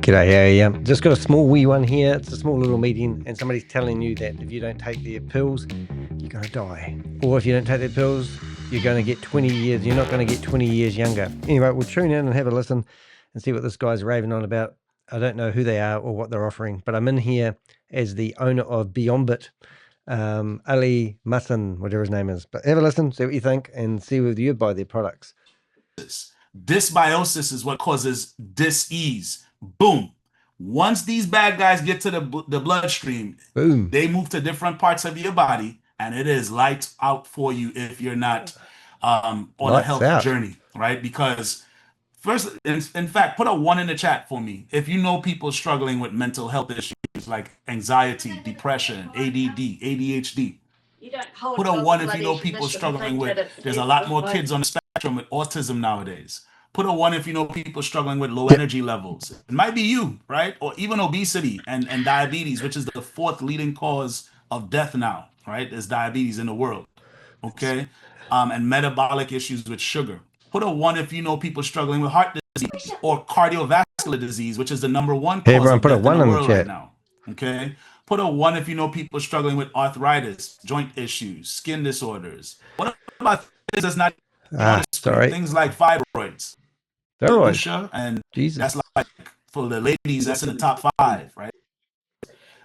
G'day, how are you? Just got a small wee one here. It's a small little meeting, and somebody's telling you that if you don't take their pills, you're going to die. Or if you don't take their pills, you're going to get 20 years. You're not going to get 20 years younger. Anyway, we'll tune in and have a listen and see what this guy's raving on about. I don't know who they are or what they're offering, but I'm in here as the owner of Biombit, Ali Mutton, whatever his name is. But have a listen, see what you think, and see whether you buy their products. Dysbiosis is what causes dis-ease. Boom. Once these bad guys get to the bloodstream, boom, they move to different parts of your body, and it is lights out for you if you're not on a health journey, right? Because first, in fact, put a 1 in the chat for me if you know people struggling with mental health issues like anxiety, depression, ADD, ADHD. Put a 1 if you know people struggling with, there's a lot more kids on the spectrum with autism nowadays. Put a 1 if you know people struggling with low energy levels. It might be you, right? Or even obesity and diabetes, which is the 4th leading cause of death now, right? There's diabetes in the world, okay? And metabolic issues with sugar. Put a 1 if you know people struggling with heart disease or cardiovascular disease, which is the #1 cause of death in the world right now, okay? Put a 1 if you know people struggling with arthritis, joint issues, skin disorders. What about things that's not things like fibroids? And Jesus. That's like for the ladies, that's in the top 5, right?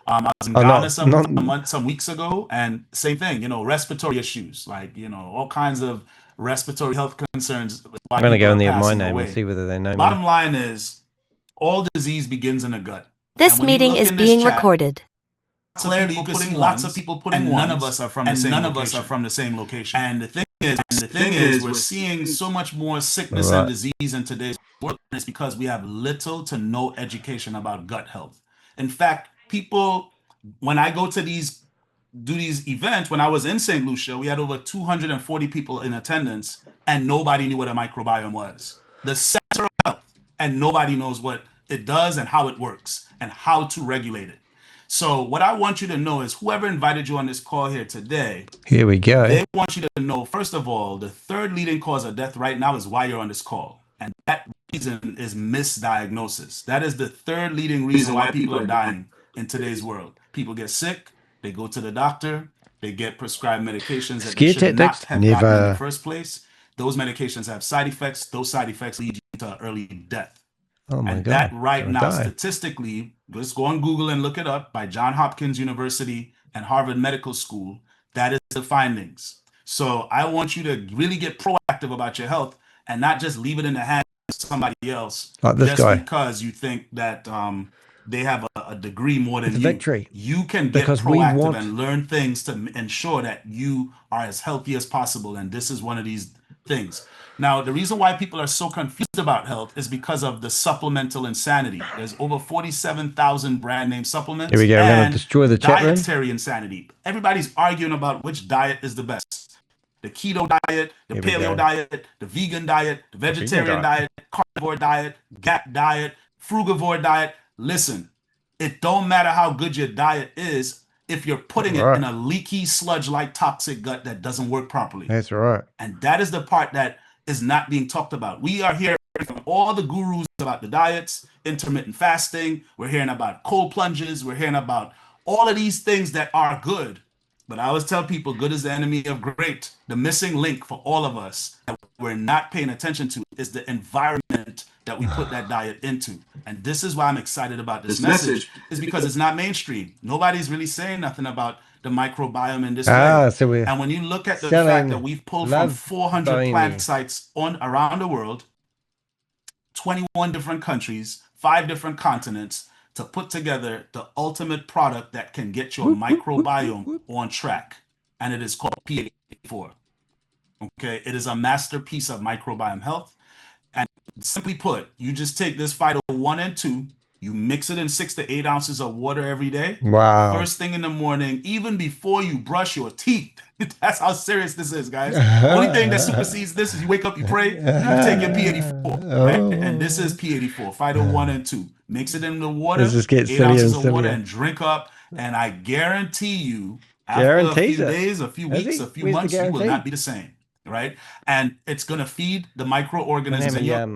I was in Ghana some weeks ago, and same thing, respiratory issues, like, all kinds of respiratory health concerns. I'm going to go in there with my name and see whether they know me. Bottom line is, all disease begins in the gut. This meeting is being recorded. Clearly, you can see lots of people putting ones, none of us are from the same location. And the thing is, we're seeing so much more sickness and disease in today's world. It's because we have little to no education about gut health. In fact, people, when I go to do these events, when I was in St. Lucia, we had over 240 people in attendance, and nobody knew what a microbiome was. The center of health, and nobody knows what it does and how it works and how to regulate it. So what I want you to know is whoever invited you on this call here today, here we go. They want you to know, first of all, the 3rd leading cause of death right now is why you're on this call. And that reason is misdiagnosis. That is the 3rd leading reason why people are dying in today's world. People get sick, they go to the doctor, they get prescribed medications that they should not have gotten in the first place. Those medications have side effects. Those side effects lead you to early death. Oh my God. That right now, statistically, let's go on Google and look it up, by Johns Hopkins University and Harvard Medical School. That is the findings. So I want you to really get proactive about your health and not just leave it in the hands of somebody else, like this just guy, because you think that they have a degree more than you. Victory. You can get proactive and learn things to ensure that you are as healthy as possible. And this is one of these things. Now, the reason why people are so confused about health is because of the supplemental insanity. There's over 47,000 brand name supplements. Here we go. I'm going to destroy the chat room. Dietary insanity. Everybody's arguing about which diet is the best. The keto diet, the paleo diet, the vegan diet, the vegetarian diet, carnivore diet, GAP diet, frugivore diet. Listen, it don't matter how good your diet is if you're putting it in a leaky, sludge-like toxic gut that doesn't work properly. That's right. And that is the part that is not being talked about. We are hearing from all the gurus about the diets, intermittent fasting. We're hearing about cold plunges. We're hearing about all of these things that are good. But I always tell people, good is the enemy of great. The missing link for all of us that we're not paying attention to is the environment that we put that diet into. And this is why I'm excited about this message, is because it's not mainstream. Nobody's really saying nothing about the microbiome in this way. And when you look at the fact that we've pulled from 400 plant sites around the world, 21 different countries, 5 different continents, to put together the ultimate product that can get your microbiome on track. And it is called P84. Okay, it is a masterpiece of microbiome health. And simply put, you just take this Phyto 1 and 2, you mix it in 6 to 8 ounces of water every day. Wow. First thing in the morning, even before you brush your teeth. That's how serious this is, guys. The only thing that supersedes this is you wake up, you pray, you take your P84. Right? And this is P84, Phyto 1 and 2. Mix it in the water, 8 ounces of water, and drink up. And I guarantee you, after a few days, a few weeks, a few months, you will not be the same. Right? And it's going to feed the microorganisms in your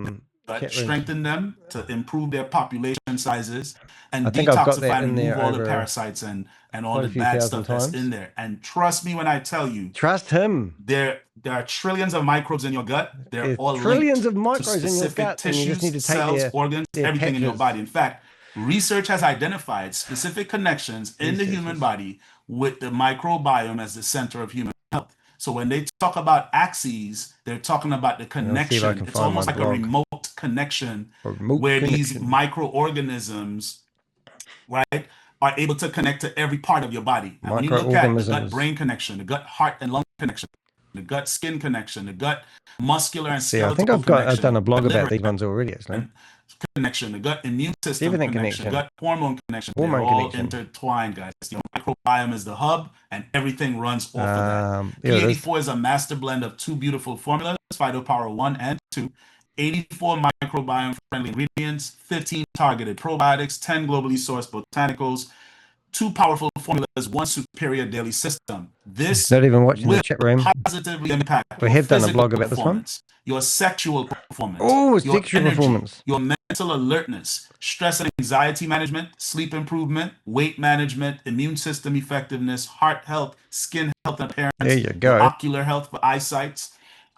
gut, strengthen them to improve their population sizes, and I think I've got that detoxify and in there remove all the over parasites and all quite a the few bad thousand stuff that's times. in there. And trust me when I tell you, Trust him. there are trillions of microbes in your gut. They're There's all trillions linked of to microbes in your specific gut, and you just need to tissues, take cells, their organs, everything in your patches. body. In fact, research has identified specific connections in the human body with the microbiome as the center of human health. So when they talk about axes, they're talking about the connection. It's almost like a remote connection where these microorganisms, right, are able to connect to every part of your body. And when you look at the gut-brain connection, the gut-heart and lung connection, the gut-skin connection, the gut muscular and skeletal connection. I've done a blog about these ones already, actually. Connection, the gut immune system connection, gut hormone connection, they're all intertwined, guys. Your microbiome is the hub, and everything runs off of that. P84 is a master blend of two beautiful formulas, Phytopower 1 and 2, 84 microbiome-friendly ingredients, 15 targeted probiotics, 10 globally sourced botanicals, 2 powerful formulas, 1 superior daily system. This not even watching the chat room. Positively impact we have done a blog about this one. Your sexual performance, your sexual energy, performance, your mental alertness, stress and anxiety management, sleep improvement, weight management, immune system effectiveness, heart health, skin health and appearance, there you go, ocular health for eyesight,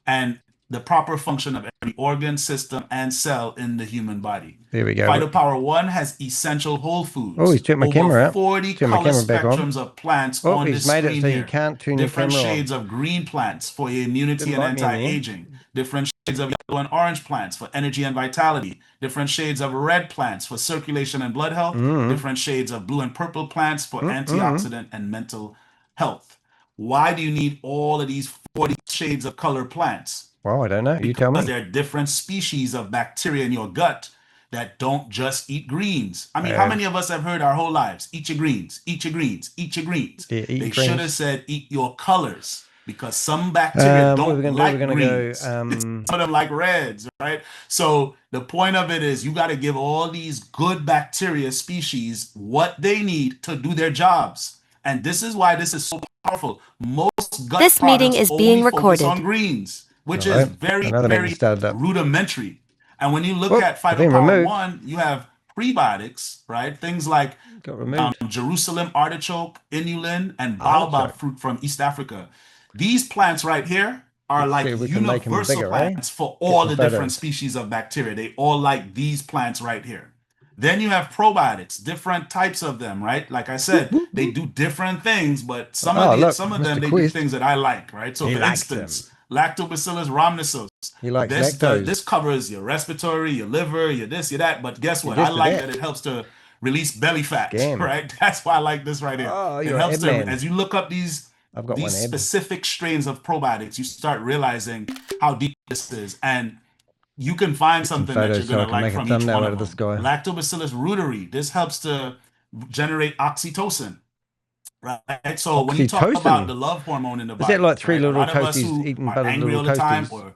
and the proper function of every organ, system, and cell in the human body. There we go. Phytopower 1 has essential whole foods. Oh, he's turned my camera out. 40 color spectrums of plants on the screen made it so you can't turn your camera on. Different shades of green plants for immunity and anti-aging. Different shades of yellow and orange plants for energy and vitality. Different shades of red plants for circulation and blood health. Different shades of blue and purple plants for antioxidant and mental health. Why do you need all of these 40 shades of color plants? Well, I don't know. You tell me. Because there are different species of bacteria in your gut that don't just eat greens. I mean, how many of us have heard our whole lives, eat your greens, eat your greens, eat your greens? Yeah, they should have said eat your colors, because some bacteria don't like greens. Some of them like reds, right? So the point of it is you got to give all these good bacteria species what they need to do their jobs. And this is why this is so powerful. Most gut this meeting is being recorded on greens, which is very rudimentary. And when you look at Phytopower 1, you have prebiotics, right? Things like Jerusalem artichoke, inulin, and baobab fruit from East Africa. These plants right here are like universal plants for all the different species of bacteria. They all like these plants right here. Then you have probiotics, different types of them, right? Like I said, they do different things, but some of them they do things that I like, right? So for instance, Lactobacillus rhamnosus. This covers your respiratory, your liver, your this, your that. But guess what? I like that it helps to release belly fat, right? That's why I like this right here. It helps to, as you look up these specific strains of probiotics, you start realizing how deep this is. And you can find something that you're going to like from each one of them. Lactobacillus reuteri. This helps to generate oxytocin. Right. So when you talk about the love hormone in the body, is that like three little toasties eating by the little toasties? Or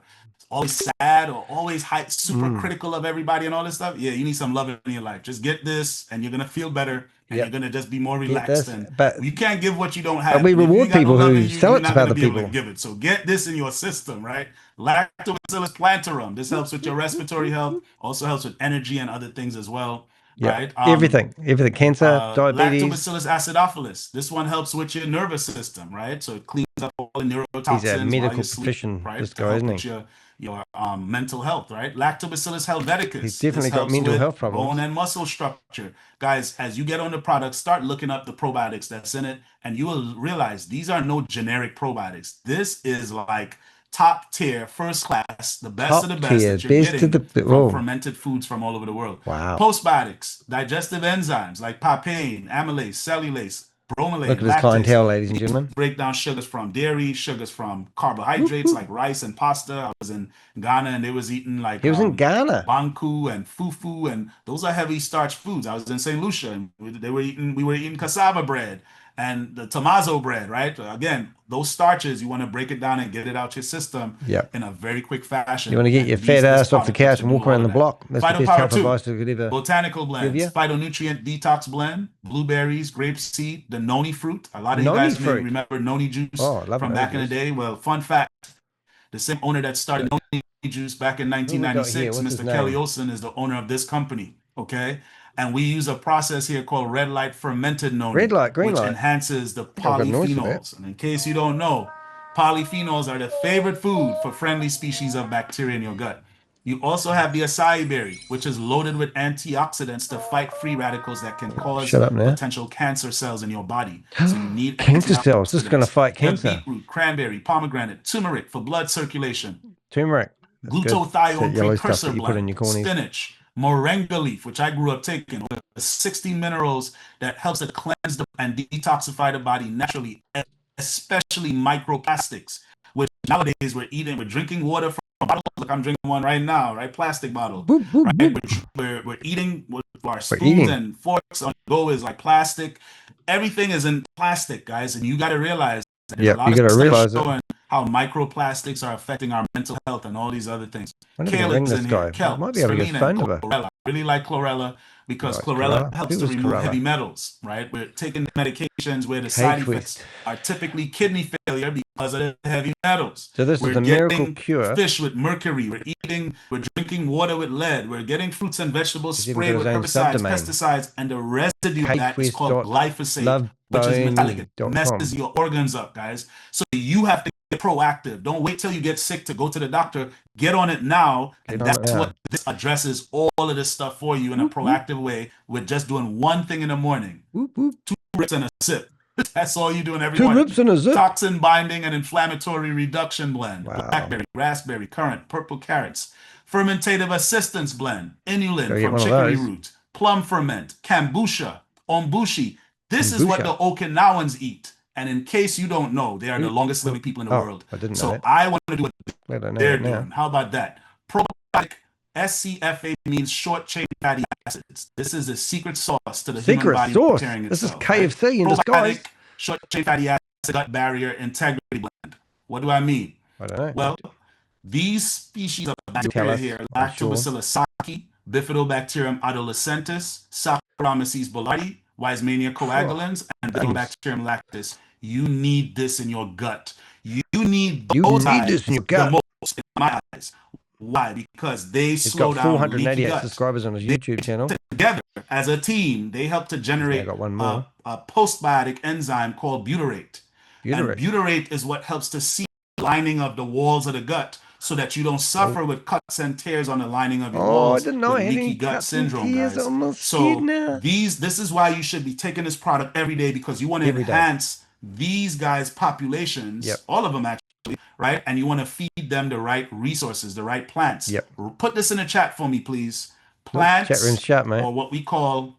always sad or always super critical of everybody and all this stuff. Yeah, you need some love in your life. Just get this and you're going to feel better. And you're going to just be more relaxed. But you can't give what you don't have. We reward people who sell it to other people. Give it. So get this in your system, right? Lactobacillus plantarum. This helps with your respiratory health. Also helps with energy and other things as well. Right? Everything. Cancer, diabetes. Lactobacillus acidophilus. This one helps with your nervous system, right? So it cleans up all the neurotoxins. He's a medical profession, right? This guy, isn't he? Your mental health, right? Lactobacillus helveticus. He's definitely got mental health problems. Bone and muscle structure. Guys, as you get on the product, start looking up the probiotics that's in it, and you will realize these are no generic probiotics. This is like top tier, first class, the best of the best that you're getting from fermented foods from all over the world. Wow. Postbiotics, digestive enzymes like papain, amylase, cellulase, bromelain. Look at this clientele, ladies and gentlemen. Break down sugars from dairy, sugars from carbohydrates like rice and pasta. I was in Ghana and they was eating like banku and fufu, and those are heavy starch foods. I was in St. Lucia and we were eating cassava bread and the tamazo bread, right? Again, those starches, you want to break it down and get it out your system in a very quick fashion. You want to get your fat ass off the couch and walk around the block. That's the best health advice we could ever botanical blends, phytonutrient detox blend, blueberries, grapeseed, the noni fruit. A lot of you guys may remember noni juice from back in the day. Well, fun fact, the same owner that started noni juice back in Who we got here? 1996. What's his Mr. name? Kelly Olson is the owner of this company. Okay. And we use a process here called red light fermented noni, Red light, green which light. enhances the I've got noise of that. polyphenols. And in case you don't know, polyphenols are the favorite food for friendly species of bacteria in your gut. You also have the acai berry, which is loaded with antioxidants to fight free radicals that can cause Shut up now. potential cancer cells in your body. So you need Cancer cells. This is going to antioxidants. fight You have cancer. beetroot, cranberry, pomegranate, turmeric for blood circulation, Turmeric. That's good. glutathione That yellow stuff precursor that you put in blend, your cornies. spinach, moringa leaf, which I grew up taking, with 60 minerals that helps to cleanse and detoxify the body naturally, especially microplastics, which nowadays we're drinking water from bottles. Like I'm drinking one right now, right? Plastic bottle. Boop, boop, Right? boop. We're eating with our We're spoons eating. and forks on the go is like plastic. Everything is in plastic, guys, and you got to realize that there's a Yep, lot you of got to studies realize it. showing how microplastics are affecting our mental health and all these other things. I wonder if I Kale can ring is this in guy. here. I Kelp, might be able to get his spirulina, phone and number. chlorella. I really like chlorella because Right, chlorella chlorella. helps Who to is remove chlorella? heavy metals, right? We're taking medications where the side effects K-Twist. are typically kidney failure because of the heavy metals. So this We're is the miracle getting cure. fish with mercury. We're drinking water with lead. We're getting fruits and vegetables He's even sprayed got with his own herbicides, subdomain. pesticides, and the residue of that is called glyphosate, which is metallic. It LoveBiome.com. messes your organs up, guys. So you have to get proactive. Don't wait till you get sick to go to the doctor. Get on it now. And that's what this addresses all of this stuff for you in a proactive way with just doing one thing in the morning. Whoop, whoop. 2 rips and a sip. That's all you're doing every 2 morning. rips and a zip. Toxin binding and inflammatory reduction blend. Wow. Blackberry, raspberry, currant, purple carrots. Fermentative assistance blend. Inulin Gotta get from one of chicory those. root. Plum ferment. Kombucha. Ombushi. This is what the Okinawans eat. And in case you don't know, they are the longest living people in the world. I didn't know So that. I want to do what I don't know they're that now. doing. How about that? Probiotic. SCFA means short chain fatty acids. This is the secret sauce to the human Secret body sauce. preparing This is itself. KFC in disguise. Probiotic, short chain fatty acid, gut barrier integrity blend. What do I mean? I don't know. Well, these species of Tell bacteria us, here, I'm sure. Lactobacillus saki, Bifidobacterium adolescentis, Saccharomyces boulardii, Weizmannia coagulans, and Bifidobacterium lactis. You need this in your gut. You need those this in your gut. the most, in my eyes. Why? Because they He's slow got down 488 leaky gut. subscribers on his YouTube channel. Together as a team, they help to generate got one more. a postbiotic enzyme called butyrate. And butyrate is what helps to seal the lining of the walls of the gut so that you don't suffer with cuts and tears on the lining of your walls. I didn't know I with had leaky any gut cuts and syndrome, tears guys. on my So skin now. this is why you should be taking this product every day, because you want to Every day. enhance these guys' populations, Yep. all of them actually, right? And you want to feed them the right resources, the right plants. Yep. Put this in the chat for me, please. Plants, Chat room's chat, mate. or what we call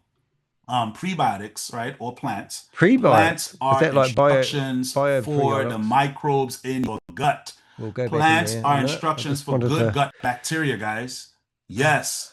prebiotics, right? Or plants. Prebiotics. Plants are Is that like instructions for probiotics? the microbes in your gut. We'll go back Plants in there. are I instructions just for wanted good to- gut bacteria, guys. Yes.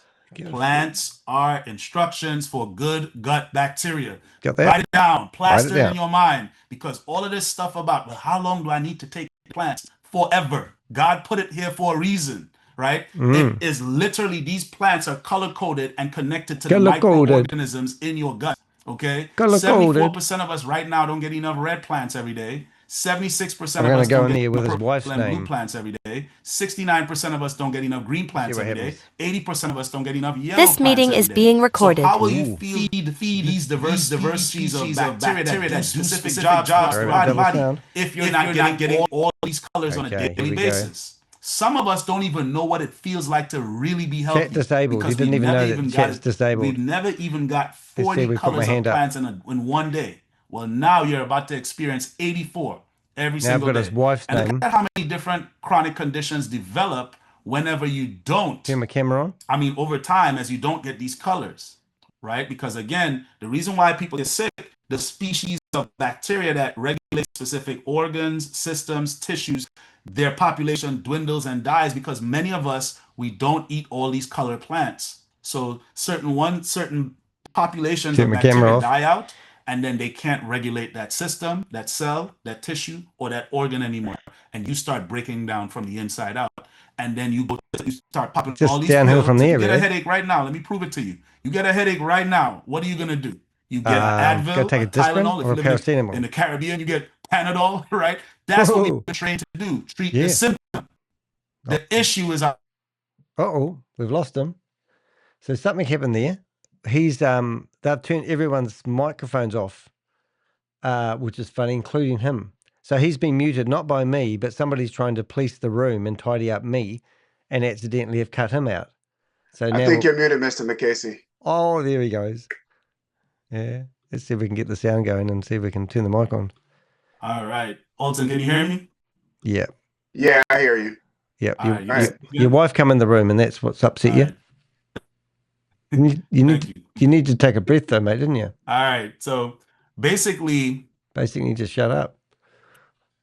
Plants are instructions for good gut bacteria. Got that? Write it down. Plaster it down. in your mind, because all of this stuff about, well, how long do I need to take plants? Forever. God put it here for a reason, right? It is literally, these plants are color-coded and connected to the Color-coded. microorganisms in your gut, okay? Color-coded. 74% of us right now don't get enough red plants every day. 76% I'm of gonna us go don't in get here with enough his wife's purple and blue name. plants every day. 69% of us don't get enough green plants what every day. happens. 80% of us don't get enough yellow This plants meeting every is day. being recorded. So how will you Ooh. feed these diverse species of bacteria that do specific jobs Sorry for about the the body sound. if you're not getting all these colors on a Okay, here daily we go. basis? Some of us don't even know what it feels like to really be healthy. Chat disabled. because You didn't we've even never know that even chat's got- disabled. We've never even got see, 40 we put my colors of hand up. plants in one day. Well, now you're about to experience 84 every Now I've single got day. his wife's and name. look at how many different chronic conditions develop whenever you don't. Turn my camera on. I mean, over time, as you don't get these colors, right? Because again, the reason why people get sick, the species of bacteria that regulate specific organs, systems, tissues, their population dwindles and dies because many of us, we don't eat all these color plants. So certain populations Turn of my camera bacteria off. die out, and then they can't regulate that system, that cell, that tissue, or that organ anymore. And you start breaking down from the inside out. And then you start popping Just all these downhill pills. from there, You get a really. headache right now. Let me prove it to you. You get a headache right now. What are you gonna do? You get an Advil, go take a Disprin Tylenol. If or you a live paracetamol. in the Caribbean, you get Panadol, right? That's what Whoa. we're trained to do. Treat Yeah. the symptom. The issue is... we've lost him. So something happened there. They've turned everyone's microphones off, which is funny, including him. So he's been muted, not by me, but somebody's trying to police the room and tidy up me and accidentally have cut him out. So now I think you're muted, Mr. Makesi. Oh, there he goes. Yeah. Let's see if we can get the sound going and see if we can turn the mic on. All right. Alton, can you hear me? Yeah. Yeah, I hear you. Yeah. Right. Your wife come in the room and that's what's upset you. You need to take a breath though, mate, didn't you? All right. So basically just shut up.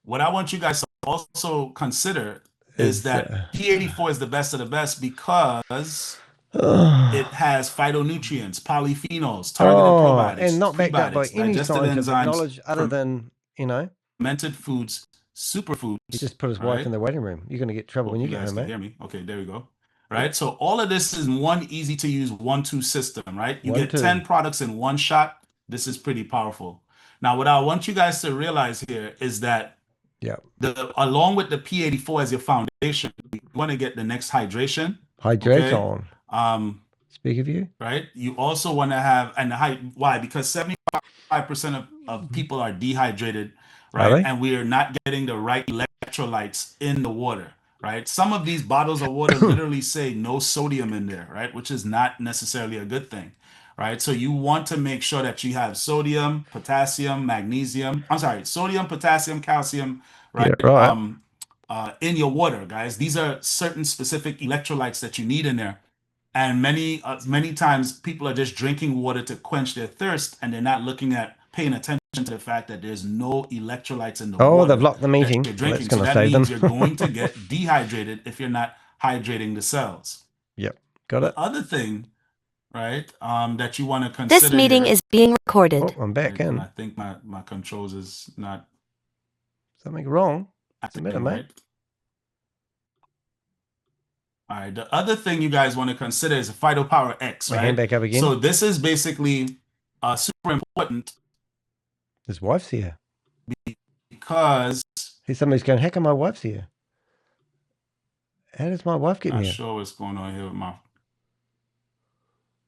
What I want you guys to also consider is that P84 is the best of the best because it has phytonutrients, polyphenols, targeted probiotics, and not backed up by any scientific enzymes, knowledge other than, fermented foods, superfoods. He just put his wife in the waiting room. You're going to get trouble when you get home, mate. Hear me? Okay, there we go. Right. So all of this is one easy to use 1-2 system, right? You get 10 products in one shot. This is pretty powerful. Now, what I want you guys to realize here is that along with the P84 as your foundation, you want to get the next hydration. Hydration. Speak of you. Right. You also want to have, why? Because 75% of people are dehydrated, right? And we are not getting the right electrolytes in the water, right? Some of these bottles of water literally say no sodium in there, right? Which is not necessarily a good thing, right? So you want to make sure that you have sodium, potassium, magnesium. I'm sorry, sodium, potassium, calcium, right? In your water, guys. These are certain specific electrolytes that you need in there. And many times people are just drinking water to quench their thirst, and they're not paying attention to the fact that there's no electrolytes in the water. Oh, they've locked the meeting. You're drinking. So that means you're going to get dehydrated if you're not hydrating the cells. Yep, got it. The other thing, right, that you want to consider. This meeting is being recorded. Oh, I'm back in. I think my controls is not. Something wrong. What's the matter, mate? All right. The other thing you guys want to consider is Phytopower X, right? Hand back up again. So this is basically super important. His wife's here. Because somebody's going, how come my wife's here? How does my wife get here? I'm not sure what's going on here with my...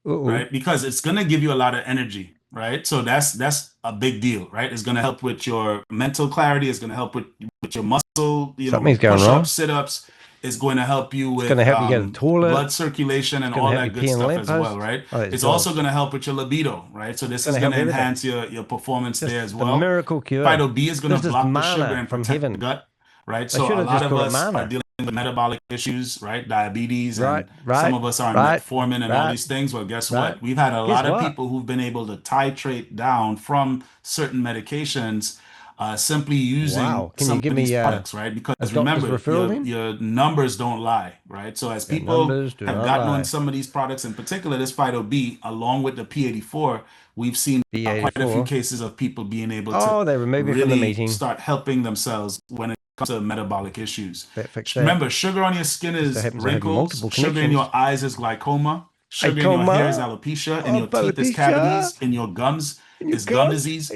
Right? Because it's going to give you a lot of energy, right? So that's a big deal, right? It's going to help with your mental clarity. It's going to help with your muscle, something's going wrong. Sit-ups. It's going to help you with it's going to help you get a toilet, blood circulation, and all that good stuff as well, right? It's also going to help with your libido, right? So this is going to enhance your performance there as well. The miracle cure. Phyto B is going to block the sugar and protect the gut, right? So a lot of us are dealing with metabolic issues, right? Diabetes, and some of us are on metformin and all these things. Well, guess what? We've had a lot of people who've been able to titrate down from certain medications simply using some of these products, right? Because remember, your numbers don't lie, right? So as people have gotten on some of these products, in particular this Phyto B, along with the P84, we've seen quite a few cases of people being able to really start helping themselves when it comes to metabolic issues. Remember, sugar on your skin is wrinkles, sugar in your eyes is glaucoma, sugar in your hair is alopecia, in your teeth is cavities, in your gums is gum disease.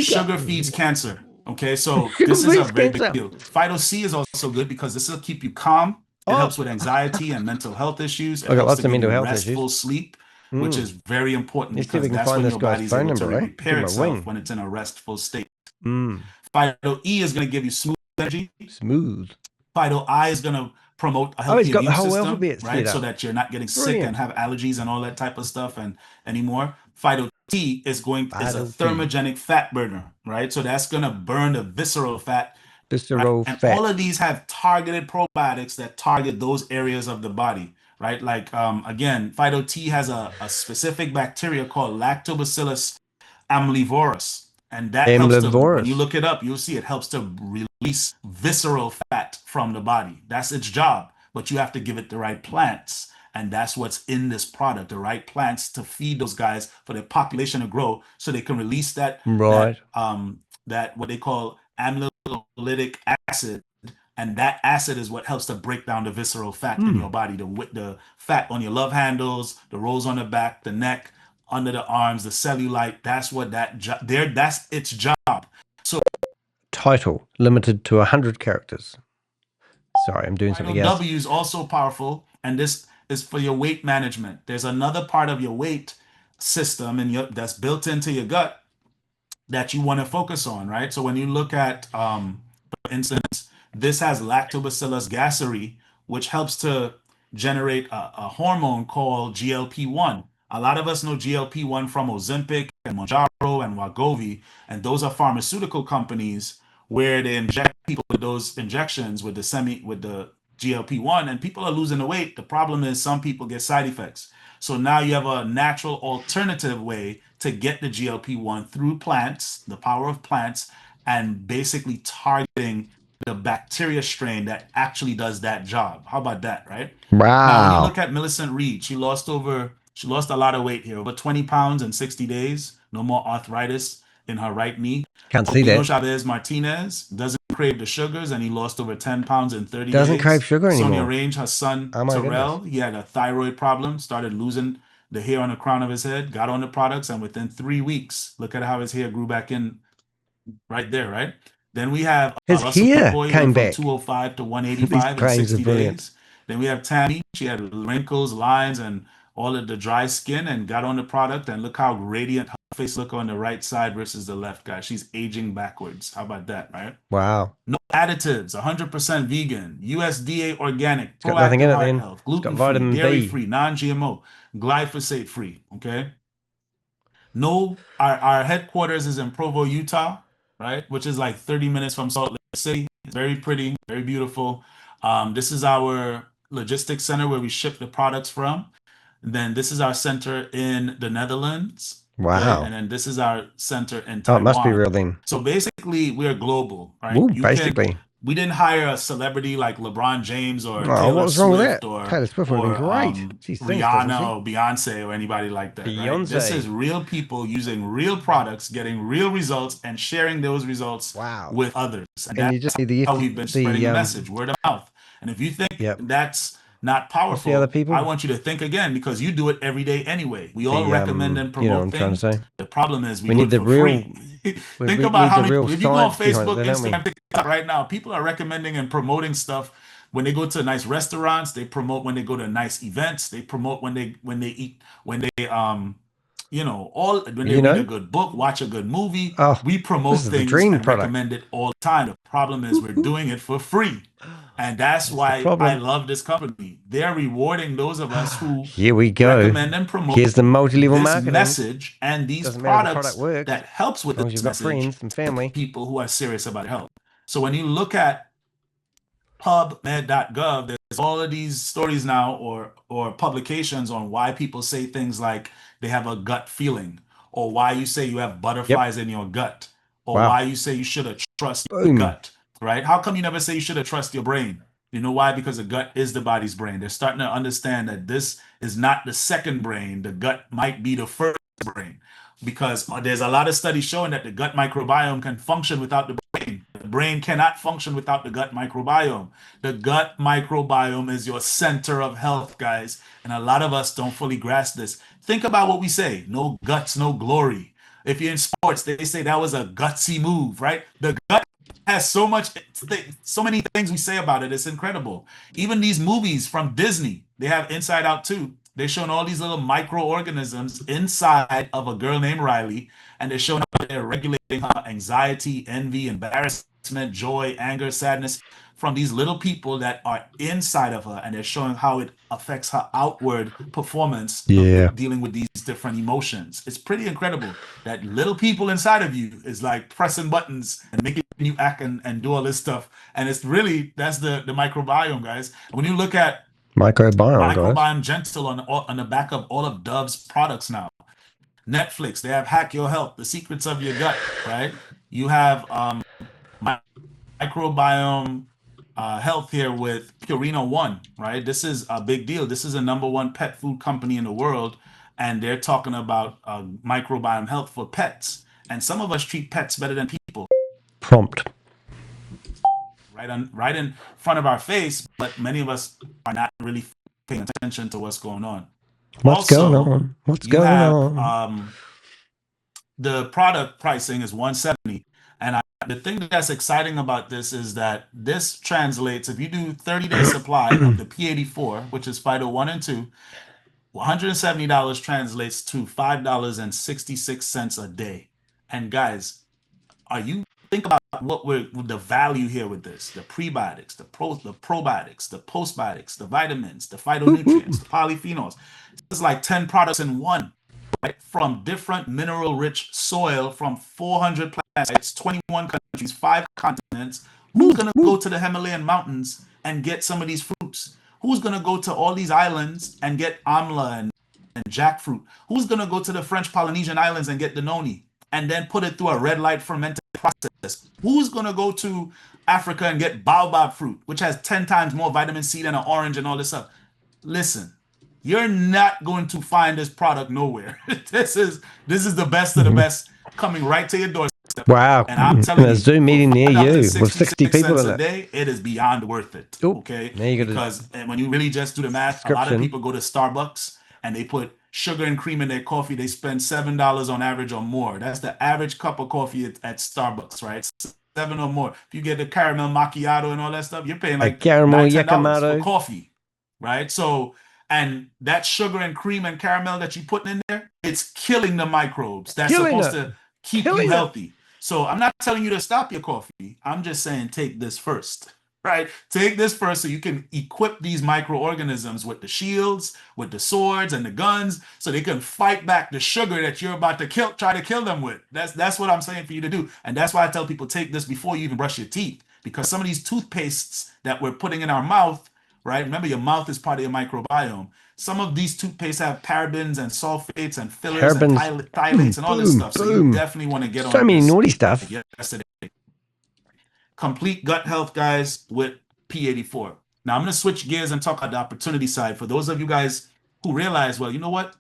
Sugar feeds cancer. Okay, so this is a very big deal. Phyto C is also good because this will keep you calm. It helps with anxiety and mental health issues. It helps to give you restful sleep, which is very important because that's when your body's able to repair itself when it's in a restful state. Phyto E is going to give you smooth energy. Phyto I is going to promote a healthy immune system, right? So that you're not getting sick and have allergies and all that type of stuff anymore. Phyto T is a thermogenic fat burner, right? So that's going to burn the visceral fat. And all of these have targeted probiotics that target those areas of the body, right? Like, again, Phyto T has a specific bacteria called Lactobacillus amlivorus. And that helps to, when you look it up, you'll see it helps to release visceral fat from the body. That's its job, but you have to give it the right plants. And that's what's in this product, the right plants to feed those guys for their population to grow so they can release that what they call amylolytic acid. And that acid is what helps to break down the visceral fat in your body, the fat on your love handles, the rolls on the back, the neck, under the arms, the cellulite. That's what that's its job. So title limited to 100 characters. Sorry, I'm doing something else. W is also powerful, and this is for your weight management. There's another part of your weight system that's built into your gut that you want to focus on, right? So when you look at, for instance, this has lactobacillus gasseri, which helps to generate a hormone called GLP-1. A lot of us know GLP-1 from Ozempic and Mounjaro and Wegovy, and those are pharmaceutical companies where they inject people with those injections with the GLP-1, and people are losing the weight. The problem is some people get side effects. So now you have a natural alternative way to get the GLP-1 through plants, the power of plants, and basically targeting the bacteria strain that actually does that job. How about that, right? Now, when you Wow. look at Millicent Reed, she lost a lot of weight here, over 20 pounds in 60 days. No more arthritis in her right knee. Can't see Pino that. Chavez Martinez doesn't crave the sugars, and he lost over 10 pounds in 30 Doesn't days. crave sugar Sonia anymore. Range, her son, Oh my Terrell, goodness. he had a thyroid problem, started losing the hair on the crown of his head, got on the products, and within 3 weeks, look at how his hair grew back in right there, right? Then we have His Russell hair Petboy, came went from back. 205 to These 185 in brains are 60 brilliant. days. Then we have Tammy. She had wrinkles, lines, and all of the dry skin, and got on the product. And look how radiant her face look on the right side versus the left, guys. She's aging backwards. How about that, right? Wow. No additives, 100% vegan, USDA organic, It's got nothing proactive in it heart then. health, It's got gluten-free, vitamin B. dairy-free, non-GMO, glyphosate-free, okay? No, our headquarters is in Provo, Utah, right? Which is like 30 minutes from Salt Lake City. It's very pretty, very beautiful. This is our logistics center where we ship the products from. And then this is our center in the Netherlands. Okay? Wow. And then this is our center in Oh, Taiwan. it must be real then. So basically, we're global, right? Ooh, basically. We didn't hire a celebrity like LeBron James or Oh, Taylor what was wrong with Swift that? or Taylor Swift would have been great. She sings, doesn't Rihanna she? or Beyonce or anybody like that, right? Beyonce. This is real people using real products, getting real results, and sharing those results Wow. with others. And that's you just see how we've been spreading the message, word of mouth. And if you think Yep. that's not What's the powerful, other people? I want you to think again, because you do it every day anyway. We all recommend and you know what promote I'm trying to things. say. The problem is we We do need it the for real. free. We Think need about how the many. real If you go on science behind Facebook, it, don't we? Instagram, TikTok right now, people are recommending and promoting stuff. When they go to nice restaurants, they promote. When they go to nice events, they promote. When they eat, when they when they read a good book, watch a good movie, Oh, we promote this is the things dream and product. recommend it all the time. The problem is we're doing it for free. And that's the why problem. I love this company. They're rewarding those of us who Here we go. recommend and promote Here's the multi-level this marketing. message and these Doesn't matter if the products product works, that helps with as long as this you've got message friends and family. to people who are serious about health. So when you look at PubMed.gov, there's all of these stories now or publications on why people say things like they have a gut feeling, or why you say you have butterflies in your gut, or Wow. why you say you should have trust your Boom. gut, right? How come you never say you should have trust your brain? You know why? Because the gut is the body's brain. They're starting to understand that this is not the second brain. The gut might be the first brain, because there's a lot of studies showing that the gut microbiome can function without the brain. The brain cannot function without the gut microbiome. The gut microbiome is your center of health, guys. And a lot of us don't fully grasp this. Think about what we say: no guts, no glory. If you're in sports, they say that was a gutsy move, right? The gut has so many things we say about it. It's incredible. Even these movies from Disney, they have Inside Out 2. They're showing all these little microorganisms inside of a girl named Riley, and they're showing how they're regulating her anxiety, envy, embarrassment, joy, anger, sadness from these little people that are inside of her, and they're showing how it affects her outward performance of dealing with these different emotions. It's pretty incredible that little people inside of you is like pressing buttons and making you act and do all this stuff. And it's really, that's the microbiome, guys. When you look at Microbiome Gentle on the back of all of Dove's products now. Netflix, they have Hack Your Health, The Secrets of Your Gut, right? You have Microbiome Health here with Purina One, right? This is a big deal. This is a #1 pet food company in the world, and they're talking about microbiome health for pets. And some of us treat pets better than people. Prompt. Right in front of our face, but many of us are not really paying attention to what's going on. What's going on? The product pricing is $170. And the thing that's exciting about this is that this translates, if you do 30-day supply of the P84, which is Phyto 1 and 2, $170 translates to $5.66 a day. And guys, think about the value here with this: the prebiotics, the probiotics, the postbiotics, the vitamins, the phytonutrients, the polyphenols. This is like 10 products in one, right? From different mineral-rich soil from 400 plants, 21 countries, 5 continents. Who's gonna go to the Himalayan mountains and get some of these fruits? Who's gonna go to all these islands and get amla and jackfruit? Who's gonna go to the French Polynesian islands and get the noni and then put it through a red light fermented process? Who's gonna go to Africa and get baobab fruit, which has 10 times more vitamin C than an orange and all this stuff? Listen, you're not going to find this product nowhere. This is the best of the best coming right to your doorstep. Wow. And I'm telling you, a Zoom meeting near you with 60 people in a it. day, it is beyond worth it. Ooh, okay? Because when you really just do the math, a lot of people go to Starbucks and they put sugar and cream in their coffee. They spend $7 on average or more. That's the average cup of coffee at Starbucks, right? 7 or more. If you get the caramel macchiato and all that stuff, you're paying like caramel $9-10 for coffee, right? So, and that sugar and cream and caramel that you're putting in there, it's killing the microbes that's supposed to keep you healthy. So I'm not telling you to stop your coffee. I'm just saying take this first, right? Take this first so you can equip these microorganisms with the shields, with the swords and the guns, so they can fight back the sugar that you're about to try to kill them with. That's what I'm saying for you to do. And that's why I tell people take this before you even brush your teeth, because some of these toothpastes that we're putting in our mouth, right? Remember, your mouth is part of your microbiome. Some of these toothpastes have parabens and sulfates and fillers and phthalates and all this stuff. So you definitely want to get on so many naughty stuff. Yesterday. Complete gut health, guys, with P84. Now I'm going to switch gears and talk about the opportunity side. For those of you guys who realize, well, you know what?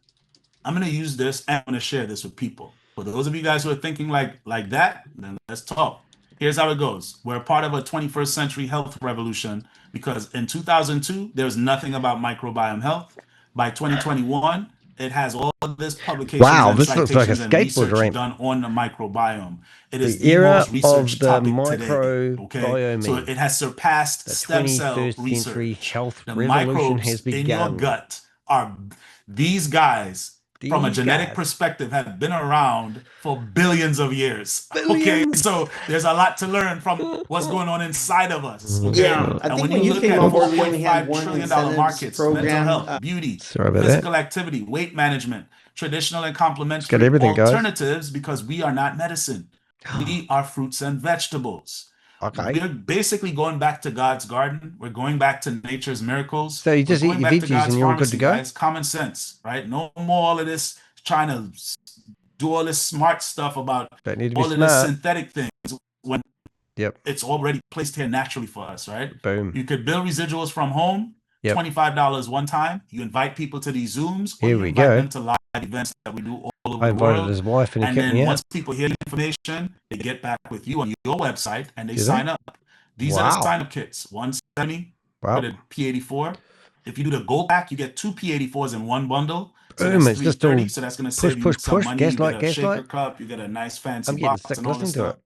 I'm going to use this and I'm going to share this with people. For those of you guys who are thinking like that, then let's talk. Here's how it goes. We're a part of a 21st century health revolution because in 2002, there was nothing about microbiome health. By 2021, it has all of this publications and this looks like a and research skateboard ramp. done on the microbiome. It is the era most researched of the topic microbiome. today. Okay? So it has surpassed the stem cell 21st century research. health The revolution microbes has begun. in your gut are these guys. From a genetic perspective, have been around for billions of years. Okay, so there's a lot to learn from what's going on inside of us. Okay? Yeah, I think when you came on board, we only had one $1 trillion markets, mental health, beauty, physical activity, weight management, traditional and complementary alternatives, because we are not medicine. We are fruits and vegetables. Okay. We're basically going back to God's garden. We're going back to nature's miracles. So you just eat your veggies and you're all good to go? Guys. Common sense, right? No more all of this trying to do all this smart stuff about all of this synthetic things when it's already placed here naturally for us, right? Boom. You could build residuals from home, $25 one time. You invite people to these Zooms. Here we go. Them to live events that we do all over I the invited world. his wife and he kept then me out. once people hear the information, they get back with you on your website and they sign up. These are the sign-up kits. $170 for the P84. If you do the gold pack, you get 2 P84s in one bundle. So Boom, that's it's just $330. all So that's going to save you some money. Gaslight, you get a shaker cup. You get a nice fancy box and all this stuff.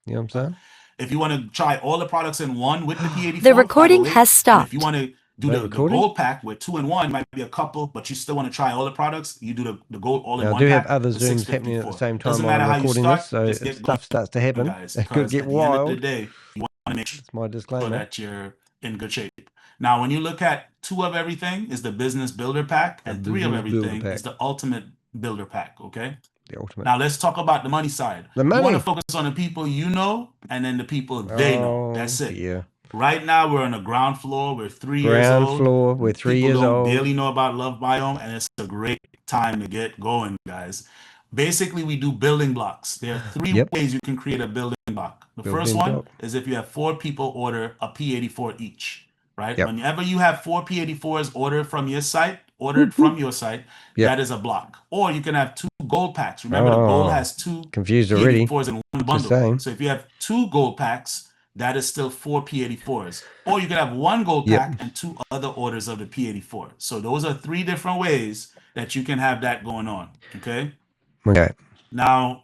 You know what I'm saying? If you want to try all the products in one with the P84, the recording has stopped. If you want to do the gold pack with 2 in 1, might be a couple, but you still want to try all the products, you do the gold all in one. I do have other Zooms happening at the same time while I'm recording this, so if stuff starts to happen, guys, it could get wild. At the end of the day, you want to make sure my disclaimer that you're in good shape. Now, when you look at 2 of everything is the business builder pack, and 3 of everything is the ultimate builder pack. Okay. The ultimate. Now let's talk about the money side. The money. You want to focus on the people you know, and then the people they know. That's it. Yeah. Right now, we're on the ground floor. We're 3 years old. Ground floor. We're 3 years old. People barely know about LoveBiome, and it's a great time to get going, guys. Basically, we do building blocks. There are 3 ways you can create a building block. The first one is if you have 4 people order a P84 each, right? Whenever you have 4 P84s ordered from your site, that is a block. Or you can have 2 gold packs. Remember, the gold has 2 P84s in one bundle. So if you have 2 gold packs, that is still 4 P84s. Or you can have 1 gold pack and 2 other orders of the P84. So those are 3 different ways that you can have that going on. Okay. Okay. Now,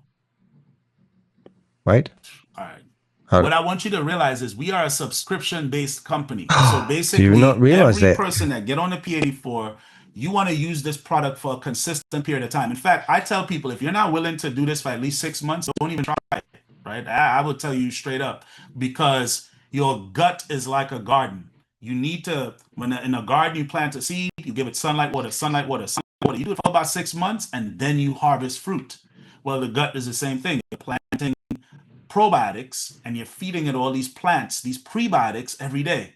Wait. All right. Hold What on. I want you to realize is we are a subscription-based company. So Do basically, you not realize every that? person that get on the P84, you want to use this product for a consistent period of time. In fact, I tell people, if you're not willing to do this for at least 6 months, don't even try it, right? I will tell you straight up, because your gut is like a garden. You need to, when in a garden you plant a seed, you give it sunlight, water, sunlight, water, sunlight, water. You do it for about 6 months, and then you harvest fruit. Well, the gut is the same thing. You're planting probiotics and you're feeding it all these plants, these prebiotics every day,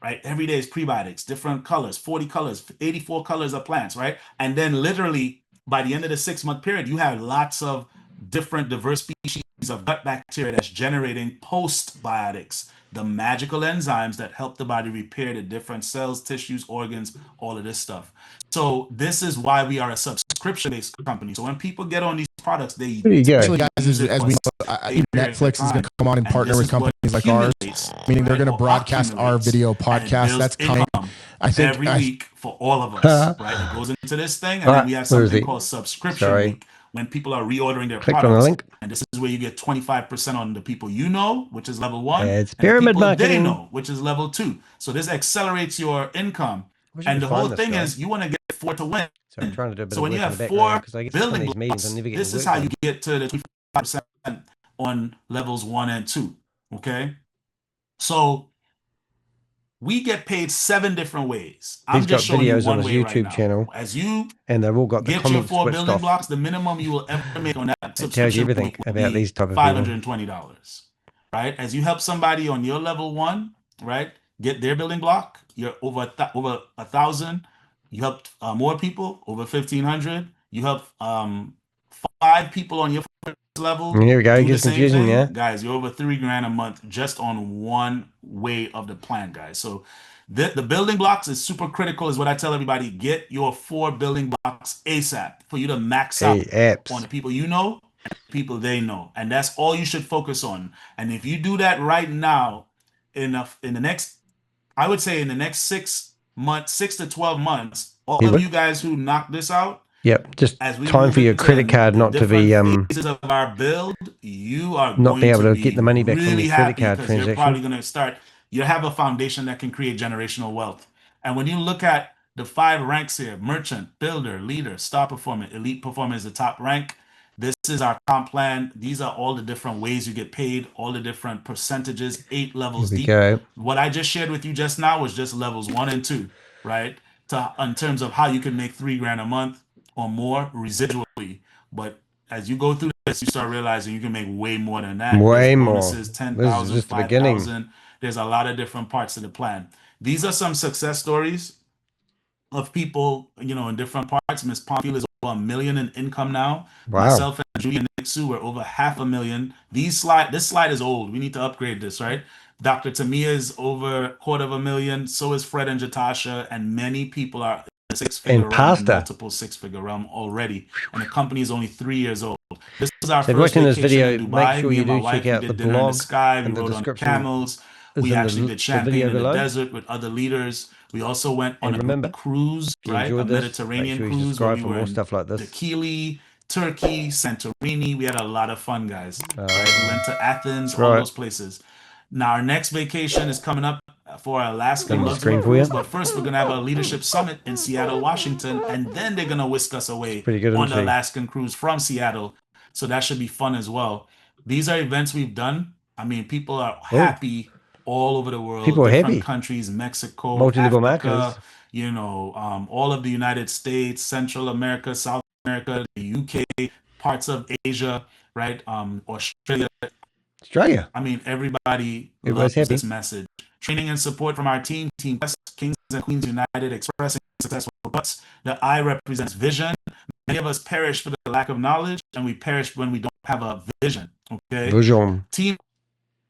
right? Every day is prebiotics, different colors, 40 colors, 84 colors of plants, right? And then literally by the end of the 6-month period, you have lots of different diverse species of gut bacteria that's generating postbiotics, the magical enzymes that help the body repair the different cells, tissues, organs, all of this stuff. So this is why we are a subscription-based company. So when people get on these products, they There you go. Especially guys, as we know, Netflix is going to come on and partner with companies like ours, meaning they're going to broadcast our video podcast. That's coming. I think every week for all of us, right? It goes into this thing, and then we have something called subscription week when people are reordering their Click products. on the link. And this is where you get 25% on the people you know, which is level 1. It's and pyramid the people marketing. they know, which is level 2. So this accelerates your income. And the whole thing is you want to get 4 to win. So I'm trying to do a bit So when of you work in the have background 4 because I get to some of building these meetings blocks, and never get this the is work how you done. get to the 25% on levels 1 and 2. Okay. So we get paid 7 different ways. He's got videos on his YouTube channel, As you and they've all got the get your comments 4 switched building off. blocks, the minimum you will ever make on that It tells you subscription everything week about be these type of people. $520, right? As you help somebody on your level 1, right, get their building block, you're over 1,000. You helped more people, over 1,500. You help 5 people on your first level. Here we go. It do gets the same confusing, thing. yeah. Guys, you're over $3,000 a month just on one way of the plan, guys. So the building blocks is super critical, is what I tell everybody. Get your 4 building blocks ASAP for you to max out on the people you know and the people they know. And that's all you should focus on. And if you do that right now, in the next, I would say in the next 6 months, 6 to 12 months, all of you guys who knock this out, yep, just as we time for your credit card not to be phases of our build, you are not going be able to be get the money back from really your credit happy card because you're probably transaction. going to start. You have a foundation that can create generational wealth. And when you look at the 5 ranks here: merchant, builder, leader, star performer, elite performer is the top rank. This is our comp plan. These are all the different ways you get paid, all the different percentages, 8 levels Here we deep. go. What I just shared with you just now was just levels 1 and 2, right? In terms of how you can make $3,000 a month or more residually. But as you go through this, you start realizing you can make way more than that. Way more. Bonuses, 10,000, 5,000. There's a lot of different parts of the plan. These are some success stories of people, in different parts. Miss Pomfield is over $1 million in income now. Wow. Myself and Julie and Nick Sue were over $500,000. This slide is old. We need to upgrade this, right? Dr. Tamia is over $250,000. So is Fred and Jatasha, and many people are in the 6-figure realm, and multiple 6-figure realm already. And the company is only 3 years old. This is our first watching this vacation video, in Dubai. make sure Me you and my do wife, check out we the did dinner in the blog sky. We and the rode on description. camels. We actually did champagne in the desert with other leaders. We also went on a cruise, right? A Mediterranean cruise where we were in stuff like this. Dakili, Turkey, Santorini. We had a lot of fun, guys. Right? We went to Athens, all those places. Now our next vacation is coming up for our Alaska luxury cruise, but first we're gonna have a leadership summit in Seattle, Washington, and then they're gonna whisk us away on the Alaskan cruise from Seattle. So that should be fun as well. These are events we've done. I mean, people are happy all over the world. People are different happy. Countries, Mexico, Multi-level Africa, marketers. All of the United States, Central America, South America, the UK, parts of Asia, right? Australia. I mean, everybody loves this message. Training and support from our team Kings and Queens United, expressing successful butts. The I represents vision. Many of us perish for the lack of knowledge, and we perish when we don't have a vision. Okay. Vision. Team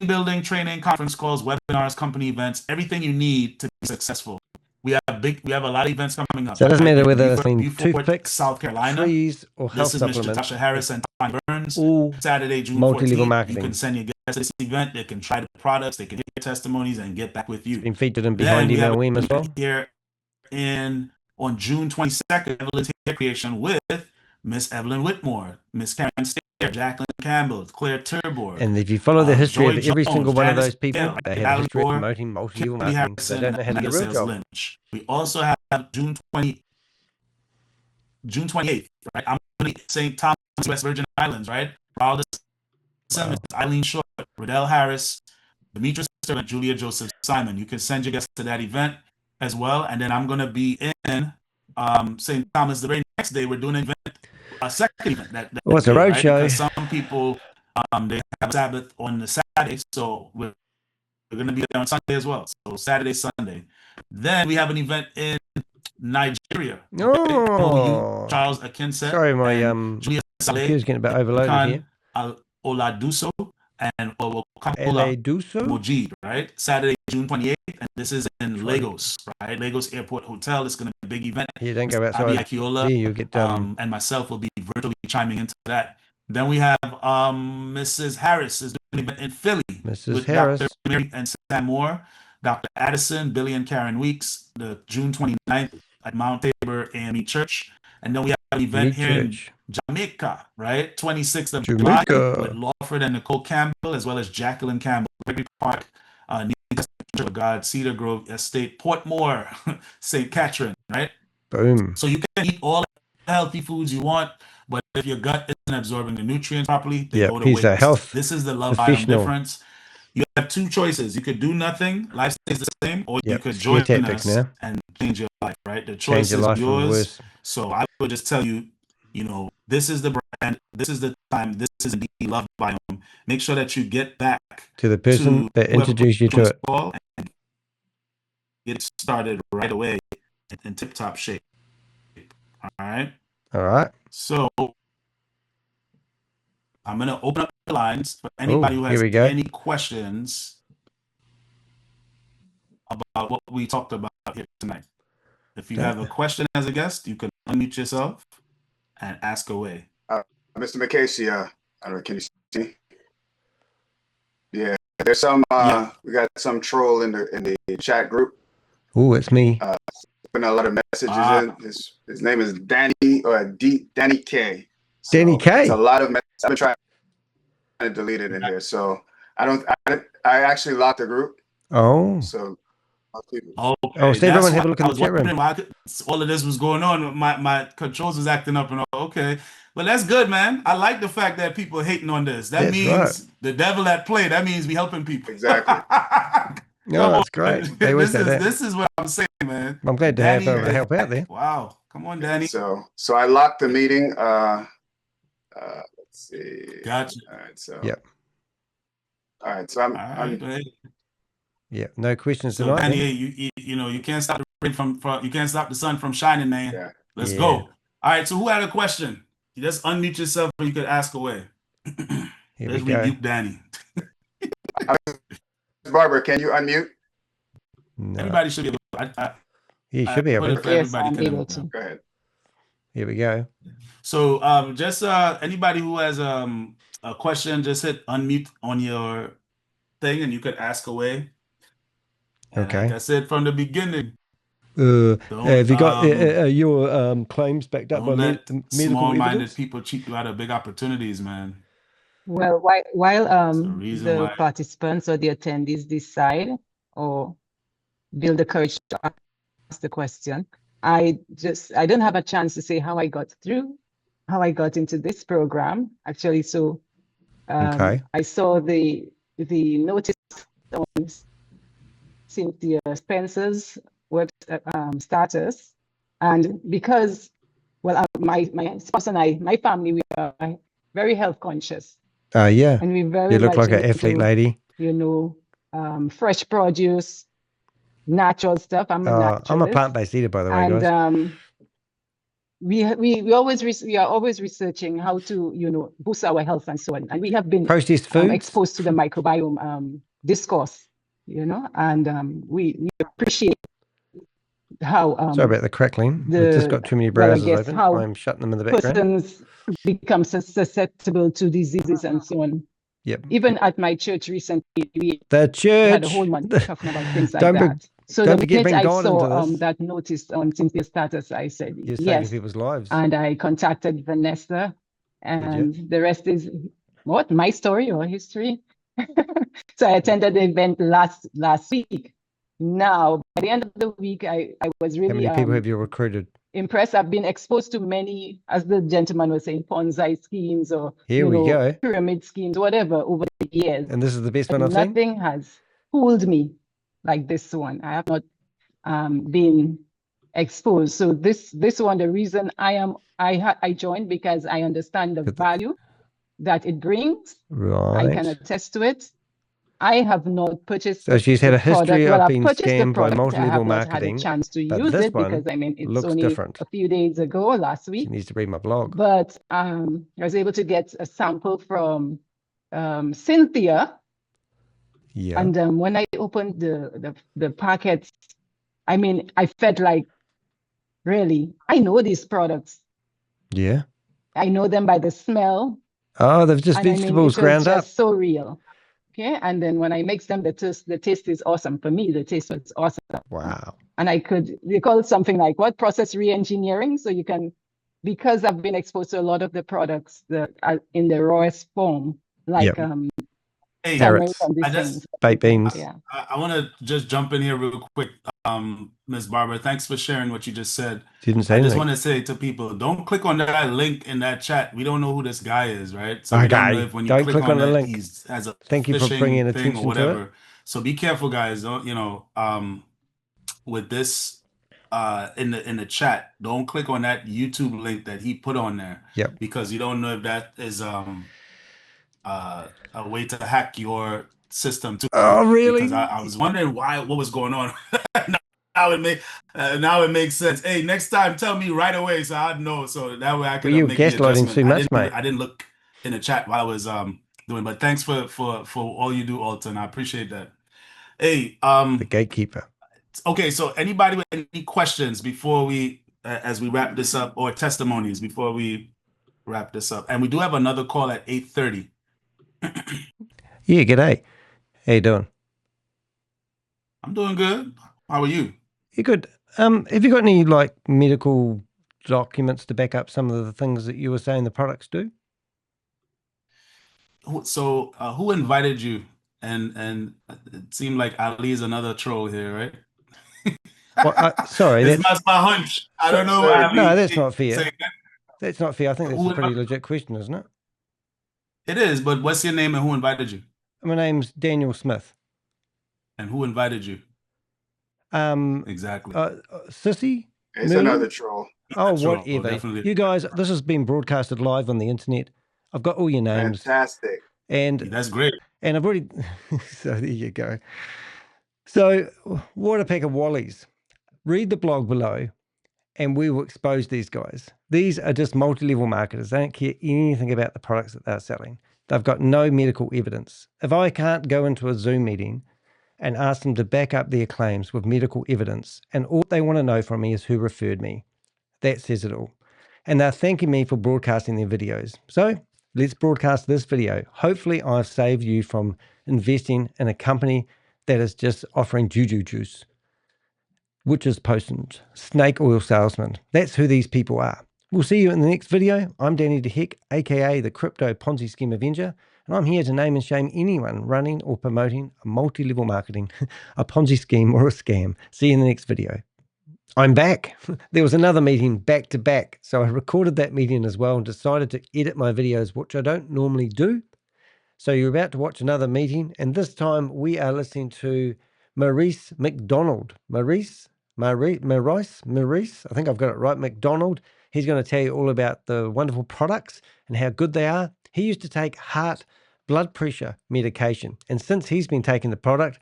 building, training, conference calls, webinars, company events, everything you need to be successful. We have a lot of events coming up. So it doesn't matter whether it's been toothpicks, South Carolina, trees, or health supplements. This is Mr. Tasha Harris and Tom Burns. All Saturday, June multi-level 14th. marketing. You can send your guests to this event. They can try the products. They can hear testimonies and get back with you. It's been featured in Behind Email Weem as well. Here on June 22nd, Evelyn's Hair Creation with Miss Evelyn Whitmore, Miss Karen Stair, Jacqueline Campbell, Claire Turbor. And if you follow the history Joy of every Jones, single one of Janice those people, Gale, they have a history of Gore, promoting multi-level Kimberly marketing because they don't know how to get a real Sales job. Lynch. We also have June 28th, right? I'm going to St. Thomas, West Virgin Islands, right? Raul Simmons, Eileen Short, Riddell Harris, Demetrius Sterling, Julia Joseph Simon. You can send your guests to that event as well. And then I'm going to be in St. Thomas the very next day. We're doing an event, a second event. Well, it's a road show. Because some people, they have Sabbath on the Saturday. So we're going to be there on Sunday as well. So Saturday, Sunday. Then we have an event in Nigeria. Oh, Charles Akinse. Sorry, my Julia Saleh, computer's getting a bit overloaded here. Oladuso and Oladuso Mojib, right? Saturday, June 28th, and this is in Lagos, right? Lagos Airport Hotel. It's going to be a big event. You don't go outside. Akiola, You get and myself will be virtually chiming into that. Then we have Mrs. Harris is doing an event in Philly. Mrs. With Harris Dr. Mary and Sam Moore, Dr. Addison, Billy and Karen Weeks, the June 29th at Mount Tabor AME Church. And then we have an event here in Jamaica, right? 26th of July with Lawford and Nicole Campbell, as well as Jacqueline Campbell, Gregory Park, Church of God, Cedar Grove Estate, Portmore, St. Catherine, right? Boom. So you can eat all the healthy foods you want, but if your gut isn't absorbing the nutrients properly, they go to waste. A health This is the LoveBiome difference. You have two choices. You could do nothing, life stays the same, or you could join us and change your life, right? The choice is yours. So I would just tell you, this is the brand, this is the time, this is indeed LoveBiome. Make sure that you get back to the person that introduced you to it. And get started right away in tip-top shape. All right? All right. So I'm going to open up the lines for anybody who has any questions about what we talked about here tonight. If you have a question as a guest, you can unmute yourself and ask away. Mr. Makesi, I don't know, can you see me? Yeah, there's some, we got some troll in the chat group. Oh, it's me. Putting a lot of messages in. His name is Danny K. So Danny K. It's a lot of messages. I've been trying to delete it in here. So I actually locked the group. Oh. So so everyone have a look at the chat room. All of this was going on. My controls was acting up and all. Okay. Well, that's good, man. I like the fact that people are hating on this. That means the devil at play. That means we helping people. Exactly. No, that's great. This is what I'm saying, man. I'm glad to help out there. Wow. Come on, Danny. So I locked the meeting. Let's see. Gotcha. All right. So All right. So I'm yeah, no questions so tonight. Danny, you can't stop the rain you can't stop the sun from shining, man. Yeah. Let's go. All right. So who had a question? You just unmute yourself and you could ask away. Let's rebuke Danny. Barbara, can you unmute? No. Everybody should be able to. You should be able to. Yes, I'm able to. Go ahead. Here we go. So just anybody who has a question, just hit unmute on your thing and you could ask away. Okay. Like I said from the beginning. Have you got your claims backed up by medical small-minded people cheat you out of big opportunities, man? Well, while the participants or the attendees decide or build the courage to ask the question, I don't have a chance to say how I got into this program actually. So I saw the notice on Cynthia Spencer's web status, and because my spouse and I, my family, we are very health conscious. Yeah, and we very you look like an athlete lady. Fresh produce, natural stuff. I'm a plant-based eater, by the way, and guys. We are always researching how to boost our health and so on, and we have been exposed to the microbiome discourse, and we appreciate how sorry about the crackling. We've just got too many browsers open. I'm shutting them in the background. Persons become susceptible to diseases and so on. Yep. Even at my church recently, we had a whole month talking about things like that. So the minute I saw that notice on Cynthia's status, I said yes. People's lives. And I contacted Vanessa And the rest is what? My story or history? So I attended the event last week. Now, by the end of the week, I was really How many people have you recruited? Impressed. I've been exposed to many, as the gentleman was saying, Ponzi schemes or pyramid schemes, whatever, over the years. And this is the best one I've seen? Nothing has fooled me like this one. I have not been exposed. So this one, the reason I joined, because I understand the value that it brings. Right. I can attest to it. I have not purchased. So she's had a history of being scammed by multi-level marketing. I have not had a chance to use it because it's only a few days ago, last week. She needs to read my blog. But I was able to get a sample from Cynthia. Yeah. And when I opened the packets, I felt like, really, I know these products. Yeah. I know them by the smell. Oh, they've just vegetables ground up. So real. Okay, and then when I mix them, the taste is awesome. For me, the taste was awesome. Wow. And they call it something like what? Process re-engineering. So you can, because I've been exposed to a lot of the products that are in the rawest form, like carrots, baked beans. Yeah. I want to just jump in here real quick. Ms. Barbara, thanks for sharing what you just said. Didn't say I anything. just want to say to people, don't click on that link in that chat. We don't know who this guy is, right? So we don't know if when you click on the link, he has a thank you for bringing attention or whatever. to it. So be careful, guys. Don't with this in the chat, don't click on that YouTube link that he put on there. Yep. Because you don't know if that is a way to hack your system too. Oh, really? Because I was wondering what was going on. now it makes sense. Hey, next time tell me right away so I'd know, so that way I can make the adjustment. Too much, mate. I didn't look in the chat while I was doing, but thanks for all you do, Alton. I appreciate that. Hey, the gatekeeper. Okay, so anybody with any questions before we as we wrap this up, or testimonies before we wrap this up? And we do have another call at 8:30. Yeah, g'day. How you doing? I'm doing good. How are you? You're good. Have you got any medical documents to back up some of the things that you were saying the products do? So who invited you? And it seemed like Ali is another troll here, right? Well, sorry, that's my hunch. I don't know. No, that's not fair. That's not fair. I think that's a pretty legit question, isn't it? It is, but what's your name and who invited you? My name's Daniel Smith. And who invited you? Exactly. Sissy? It's another troll. Oh, whatever. You guys, this has been broadcasted live on the internet. I've got all your names. Fantastic. And that's great. And I've already, so there you go. So what a pack of wallies. Read the blog below and we will expose these guys. These are just multi-level marketers. They don't care anything about the products that they're selling. They've got no medical evidence. If I can't go into a Zoom meeting and ask them to back up their claims with medical evidence, and all they want to know from me is who referred me, that says it all. And they're thanking me for broadcasting their videos. So let's broadcast this video. Hopefully I've saved you from investing in a company that is just offering juju juice, witches potions, snake oil salesmen. That's who these people are. We'll see you in the next video. I'm Danny DeHeck, aka the Crypto Ponzi Scheme Avenger, and I'm here to name and shame anyone running or promoting a multi-level marketing, a Ponzi scheme or a scam. See you in the next video. I'm back. There was another meeting back to back. So I recorded that meeting as well and decided to edit my videos, which I don't normally do. So you're about to watch another meeting. And this time we are listening to Maurice McDonald. Maurice, I think I've got it right, McDonald. He's going to tell you all about the wonderful products and how good they are. He used to take heart blood pressure medication. And since he's been taking the product,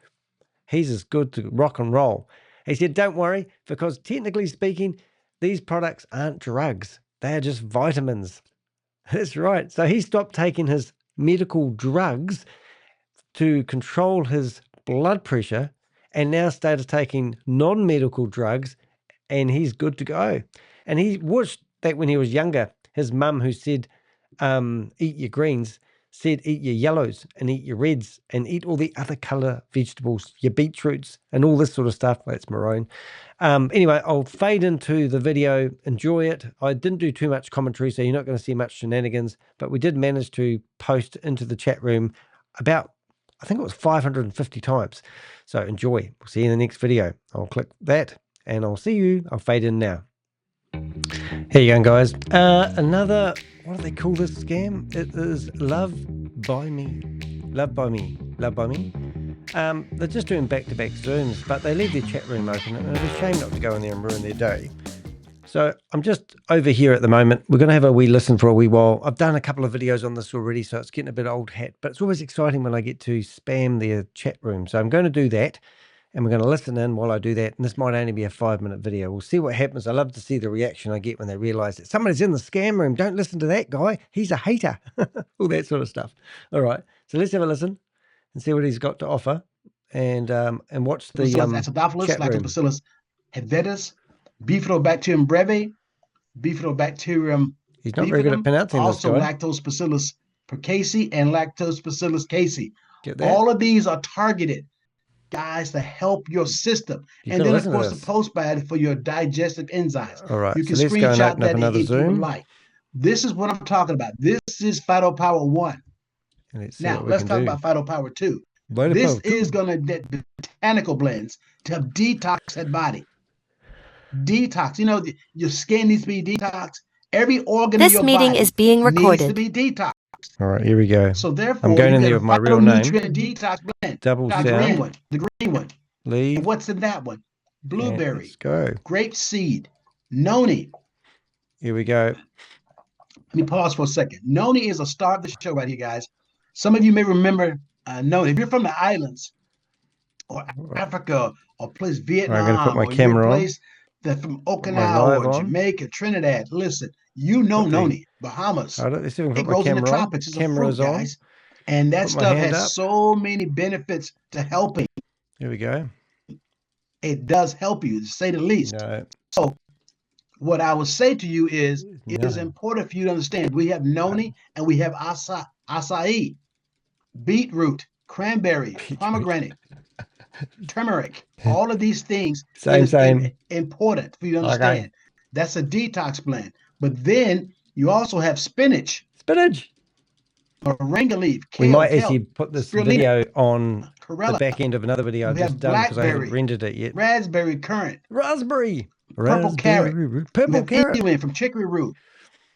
he's as good to rock and roll. He said, don't worry, because technically speaking, these products aren't drugs. They are just vitamins. That's right. So he stopped taking his medical drugs to control his blood pressure and now started taking non-medical drugs, and he's good to go. And he wished that when he was younger, his mum, who said, eat your greens, said eat your yellows and eat your reds and eat all the other color vegetables, your beetroots and all this sort of stuff. That's maroon. Anyway, I'll fade into the video. Enjoy it. I didn't do too much commentary, so you're not going to see much shenanigans, but we did manage to post into the chat room about, I think it was 550 times. So enjoy. We'll see you in the next video. I'll click that and I'll see you. I'll fade in now. Here you go, guys. Another, what do they call this scam? It is LoveBiome. They're just doing back-to-back Zooms, but they leave their chat room open, and it's a shame not to go in there and ruin their day. So I'm just over here at the moment. We're going to have a wee listen for a wee while. I've done a couple of videos on this already, so it's getting a bit old hat, but it's always exciting when I get to spam their chat room. So I'm going to do that, and we're going to listen in while I do that. And this might only be a 5-minute video. We'll see what happens. I love to see the reaction I get when they realize that somebody's in the scam room. Don't listen to that guy. He's a hater. All that sort of stuff. All right. So let's have a listen and see what he's got to offer. And watch the Acidophilus, Lactobacillus hevetus, Bifidobacterium breve, Bifidobacterium. He's not very good at pronouncing also this guy. Lactobacillus percasi and Lactobacillus casei. All of these are targeted, guys, to help your system. And then, of course, the postbiotic for your digestive enzymes. All right. You can so let's go and screenshot open up that another if you would Zoom. like. This is what I'm talking about. This is Phytopower 1. Now, let's talk about Phytopower 2. This is going to botanical blends to detox that body. Detox. You know, your skin needs to be detoxed. Every organ in your body This meeting is being recorded. needs to be detoxed. All right, here we go. So therefore, I'm going in there with my real name. Detox blend. Double the green one. Leave. And what's in that one? Blueberry. Let's go. Grape seed. Noni. Here we go. Let me pause for a second. Noni is a star of the show right here, guys. Some of you may remember Noni. If you're from the islands or Africa or place Vietnam, I'm going to put my or camera on. Place that from Okinawa or Jamaica, Trinidad, listen, you know Noni, Bahamas. Let's see if I can It put my grows in the camera on. tropics. It's a Camera's fruit, on. guys. And that Put my stuff hand has up. so many benefits to helping. Here we go. It does help you, to say the least. No. So what I would say to you is, it is important for you to understand. We have noni and we have acai, beetroot, cranberry, pomegranate, turmeric. All of these things Same. Important for you to understand. Okay. That's a detox blend. But then you also have spinach, moringa leaf, kale, we might actually put this spirulina, video on chlorella. The back end of another video I've We have just done because I haven't blackberry, rendered it yet. raspberry currant, Raspberry. purple carrot, Purple carrot. inulin from chicory root,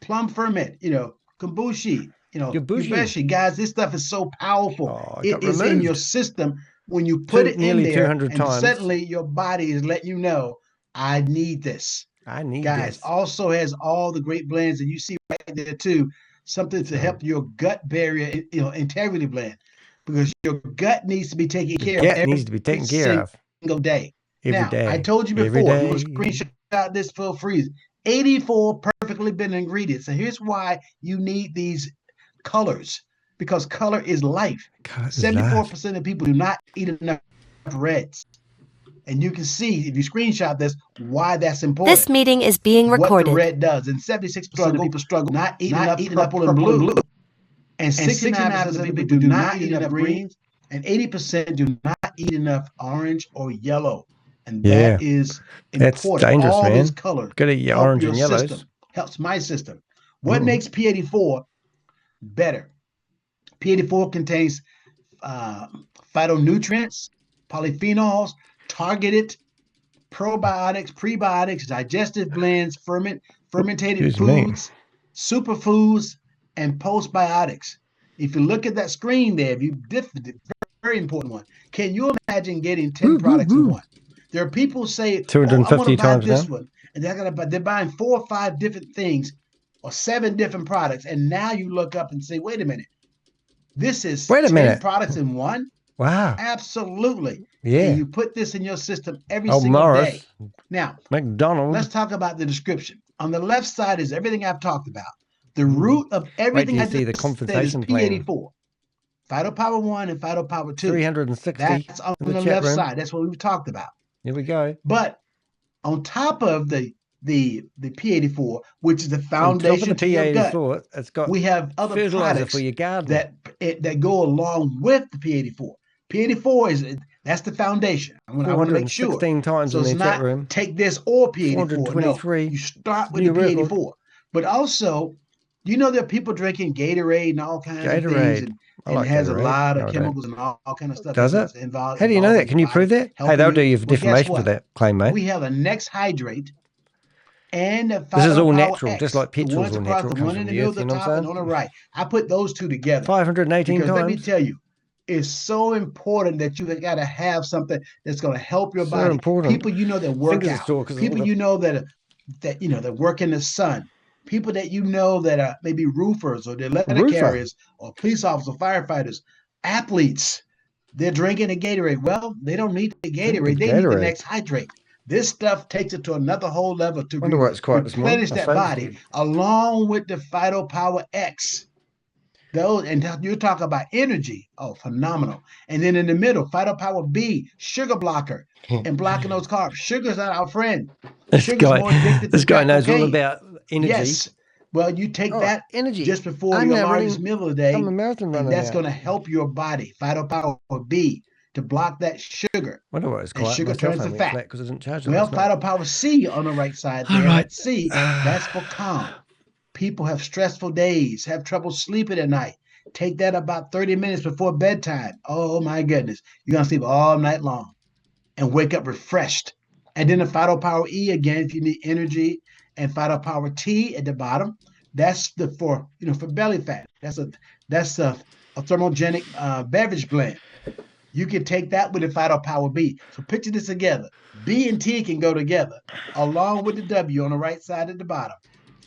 plum ferment, kombucha, Kombucha. guys, this stuff is so powerful. Oh, It is in your system when you put it in nearly there, 200 and times. suddenly your body is letting you know, I need this. I need Guys, this. also has all the great blends that you see right there too. Something to help your gut barrier, integrity blend, because your gut needs to be taken care of. Gut needs to be taken care of. Single day. Every day. I told you Every before, day. you want to screenshot this for free. 84 perfectly blended ingredients. So here's why you need these colors, because color is life. 74% of people do not eat enough reds. And you can see, if you screenshot this, why that's important. This meeting is being recorded. What the red does. And 76% of people struggle not eating enough purple and blue. And 69% of people do not eat enough greens. And 80% do not eat enough orange or yellow. And that is important. That's dangerous, all man. these colors Gotta eat help orange your and yellows. system, helps my system. What makes P84 better? P84 contains phytonutrients, polyphenols, targeted probiotics, prebiotics, digestive blends, fermented foods, superfoods, and postbiotics. If you look at that screen there, very important one. Can you imagine getting 10 products in one? There are people say, 250 I want to buy times this now. one, and they're buying 4 or 5 different things or 7 different products, and now you look up and say, wait a minute, this is 10 products in one? Wow. Absolutely. Yeah. And you put this in your system every single Maurice day. Now, McDonald. let's talk about the description. On the left side is everything I've talked about. The root of everything I I see the just compensation said is P84. Phytopower 1 and Phytopower 2. 360. That's on the left side. That's what we've talked about. Here we go. But on top of the P84, which is the foundation on top of the to your gut, P84, it's got we have other fertilizer products for your garden. that that go along with the P84. P84 that's the foundation. I want to make sure. 416 times So in it's their chat not room. take this or P84. No, 423. you start with the P84. But also, there are people drinking Gatorade and all kinds of things, and it has Gatorade. a lot of chemicals and all kind of stuff. Does it? Involved, How do you know that? Can you prove that? Hey, they'll do you for defamation for that claim, mate. We have a Next Hydrate and a this is all Power natural, X. just like petrol's all natural. The one in the middle, the top, and on the right. I put those two together. 518 times. Let me tell you, it's so important that you got to have something that's going to help your body. Important. People that work out. People that work in the sun. People that that are maybe roofers or they're letter carriers or police officers, firefighters, athletes. They're drinking a Gatorade. Well, they don't need the Gatorade. They need the Next Hydrate. This stuff takes it to another whole level to replenish that body, along with the Phytopower X. Those, and you talk about energy. Oh, phenomenal. And then in the middle, Phytopower B, sugar blocker, and blocking those carbs. Sugar's not our friend. This guy knows all about energy. Yes. Well, you take that energy just before your largest meal of the day, and that's going to help your body. Phytopower B to block that sugar. Wonder what it's called. Sugar turns to fat. Because it doesn't charge it. Well, Phytopower C on the right side there. Right. C, that's for calm. People have stressful days, have trouble sleeping at night. Take that about 30 minutes before bedtime. Oh my goodness. You're going to sleep all night long and wake up refreshed. And then the Phytopower E again, if you need energy, and Phytopower T at the bottom. That's for belly fat. That's a thermogenic beverage blend. You can take that with the Phytopower B. So picture this together. B and T can go together, along with the W on the right side at the bottom,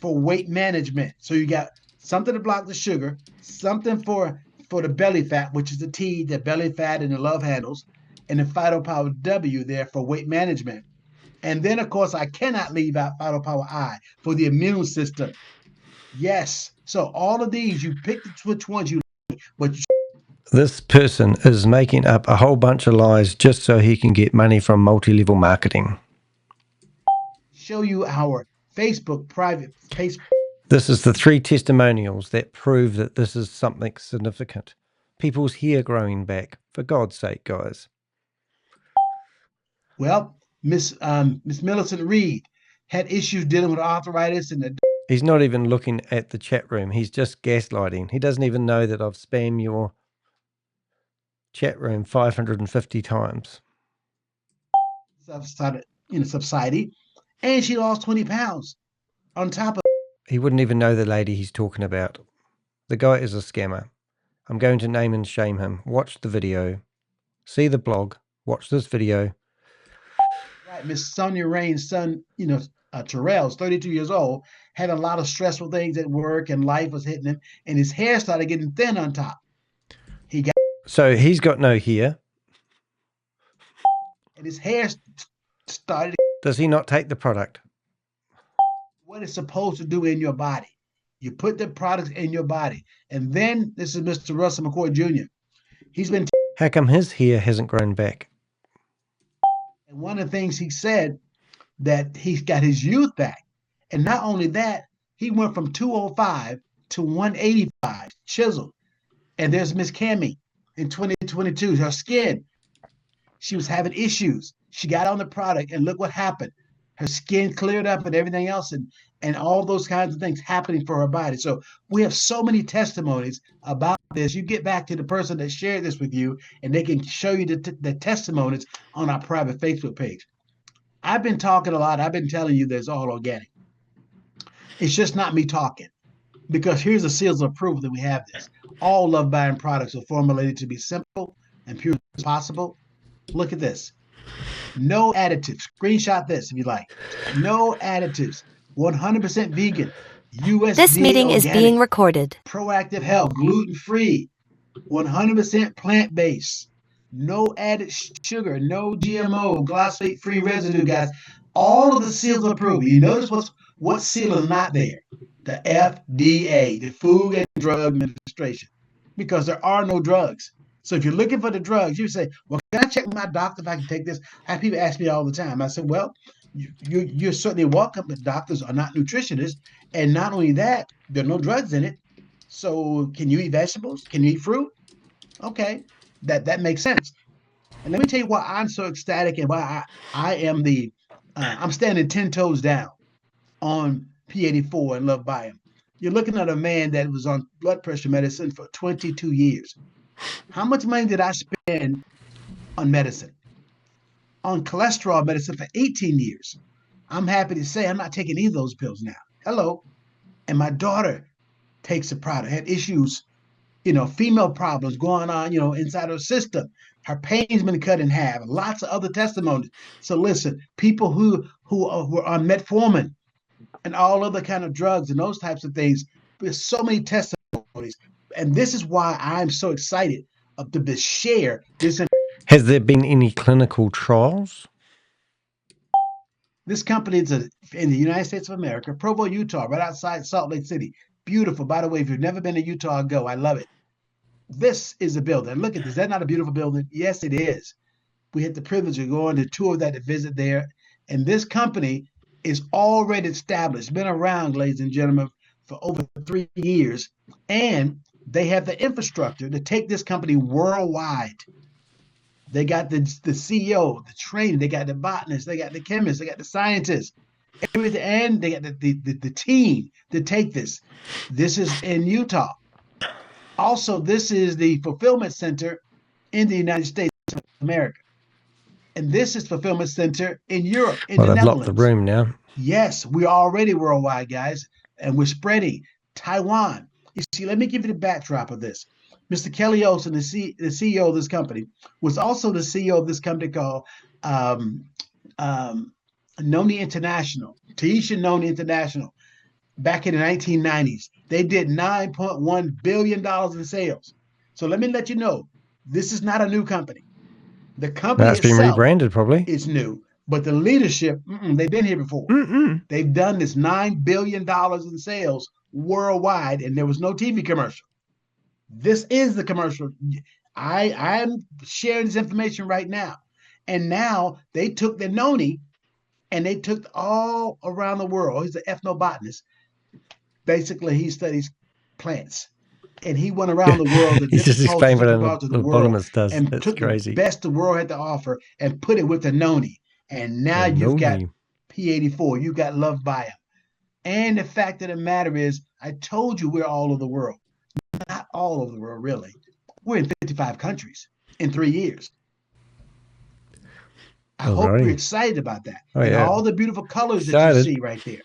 for weight management. So you got something to block the sugar, something for the belly fat, which is the T, the belly fat and the love handles, and the Phytopower W there for weight management. And then, of course, I cannot leave out Phytopower I for the immune system. Yes. So all of these, you pick which ones you like, but this person is making up a whole bunch of lies just so he can get money from multi-level marketing. Show you our private Facebook. This is the 3 testimonials that prove that this is something significant. People's hair growing back. For God's sake, guys. Well, Miss Millicent Reed had issues dealing with arthritis and he's not even looking at the chat room. He's just gaslighting. He doesn't even know that I've spammed your chat room 550 times. Subsided, and she lost 20 pounds on top of. He wouldn't even know the lady he's talking about. The guy is a scammer. I'm going to name and shame him. Watch the video. See the blog. Watch this video. Right, Miss Sonia Rain's son, Terrell's 32 years old, had a lot of stressful things at work and life was hitting him, and his hair started getting thin on top. So he's got no hair. And his hair started. Does he not take the product? What it's supposed to do in your body. You put the products in your body. And then, this is Mr. Russell McCoy Jr. He's been. How come his hair hasn't grown back? And one of the things he said, that he's got his youth back. And not only that, he went from 205 to 185, chiseled. And there's Miss Cammie in 2022, her skin. She was having issues. She got on the product and look what happened. Her skin cleared up and everything else, and all those kinds of things happening for her body. So we have so many testimonies about this. You get back to the person that shared this with you, and they can show you the testimonies on our private Facebook page. I've been talking a lot. I've been telling you that it's all organic. It's just not me talking, because here's the seals of approval that we have this. All LoveBiome products are formulated to be simple and pure as possible. Look at this. No additives. Screenshot this if you like. No additives. 100% vegan. USDA This meeting organic, is being recorded. Proactive health. Gluten-free. 100% plant-based. No added sugar. No GMO. Glyphosate-free residue, guys. All of the seals are approved. You notice what seal is not there? The FDA, the Food and Drug Administration, because there are no drugs. So if you're looking for the drugs, you say, well, can I check with my doctor if I can take this? I have people ask me all the time. I said, well, you're certainly welcome, but doctors are not nutritionists. And not only that, there are no drugs in it. So can you eat vegetables? Can you eat fruit? Okay, that makes sense. And let me tell you why I'm so ecstatic and why I am I'm standing 10 toes down on P84 and LoveBiome. You're looking at a man that was on blood pressure medicine for 22 years. How much money did I spend on medicine? On cholesterol medicine for 18 years. I'm happy to say I'm not taking either of those pills now. Hello. And my daughter takes the product, had issues, female problems going on, inside her system. Her pain's been cut in half. Lots of other testimonies. So listen, people who were on metformin and all other kind of drugs and those types of things, there's so many testimonies. And this is why I'm so excited to share this. Has there been any clinical trials? This company is in the United States of America, Provo, Utah, right outside Salt Lake City. Beautiful. By the way, if you've never been to Utah, go. I love it. This is a building. Look at this. Is that not a beautiful building? Yes, it is. We had the privilege of going to tour that, to visit there. And this company is already established, been around, ladies and gentlemen, for over 3 years. And they have the infrastructure to take this company worldwide. They got the CEO, the trainer, they got the botanist, they got the chemist, they got the scientists, everything, and they got the team to take this. This is in Utah. Also, this is the fulfillment center in the United States of America. And this is fulfillment center in Europe, in the Netherlands. Netherlands. Locked the room now. Yes, we're already worldwide, guys, and we're spreading. Taiwan. You see, let me give you the backdrop of this. Mr. Kelly Olson, the CEO of this company, was also the CEO of this company called Noni International, Taisha Noni International, back in the 1990s. They did $9.1 billion in sales. So let me let you know, this is not a new company. The company That's been rebranded, probably. It's new, but the leadership, they've been here before. They've done this $9 billion in sales worldwide, and there was no TV commercial. This is the commercial. I'm sharing this information right now. And now they took the noni and they took all around the world. He's an ethnobotanist. Basically, he studies plants. And he went around the world. He just explained what an botanist does. And That's took crazy. The best the world had to offer and put it with the noni. And now you've got P84. You got LoveBiome. And the fact of the matter is, I told you we're all over the world. Not all over the world, really. We're in 55 countries in 3 years. I hope you're excited about that. And all the beautiful colors that you see right there.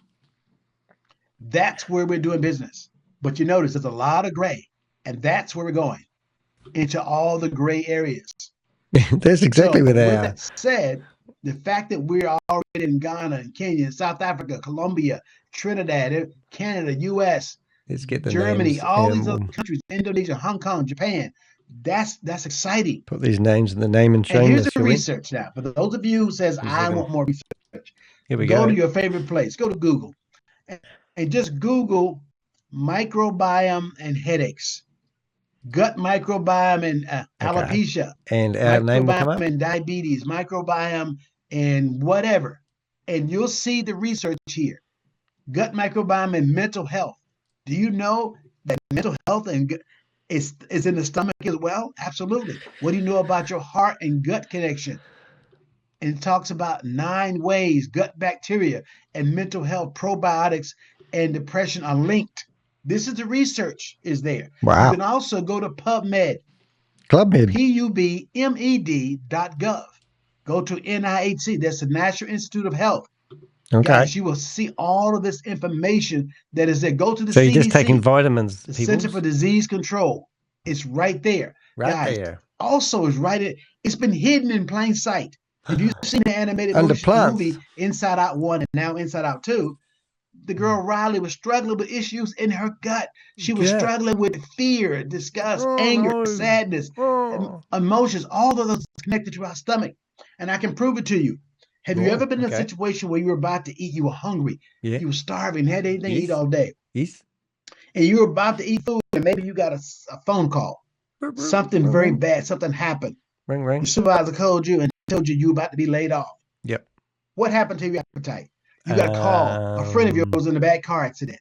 That's where we're doing business. But you notice there's a lot of gray. And that's where we're going. Into all the gray areas. That's exactly where they are. With that said, the fact that we're already in Ghana and Kenya, South Africa, Colombia, Trinidad, Canada, US, Let's get the Germany, names, all these other countries, Indonesia, Hong Kong, Japan. That's exciting. Put these names in the name and shame. And here's the research now. For those of you who says, I want more research, here we go. Go to your favorite place. Go to Google. And just Google microbiome and headaches. Gut microbiome and alopecia. And our name will come up. Microbiome and diabetes. Microbiome and whatever. And you'll see the research here. Gut microbiome and mental health. Do you know that mental health and is in the stomach as well? Absolutely. What do you know about your heart and gut connection? And it talks about 9 ways gut bacteria and mental health, probiotics, and depression are linked. This is the research is there. Wow. You can also go to PubMed. PubMed.gov. Go to NIHC. That's the National Institute of Health. Okay. Guys, you will see all of this information that is there. Go to the So CDC, you're just taking vitamins. the Center for Disease Control. It's right there. Right Guys, there. Also, is right. It's been hidden in plain sight. If you've seen the animated movie Inside Out 1 and now Inside Out 2, the girl Riley was struggling with issues in her gut. She was struggling with fear, disgust, anger, sadness, emotions. All of those connected to our stomach. And I can prove it to you. Have you ever been in a situation where you were about to eat, you were hungry, you were starving, had anything to eat all day, and you were about to eat food, and maybe you got a phone call, something very bad, something happened. Ring, ring. The supervisor called you and told you were about to be laid off. Yep. What happened to your appetite? You got a call. A friend of yours was in a bad car accident.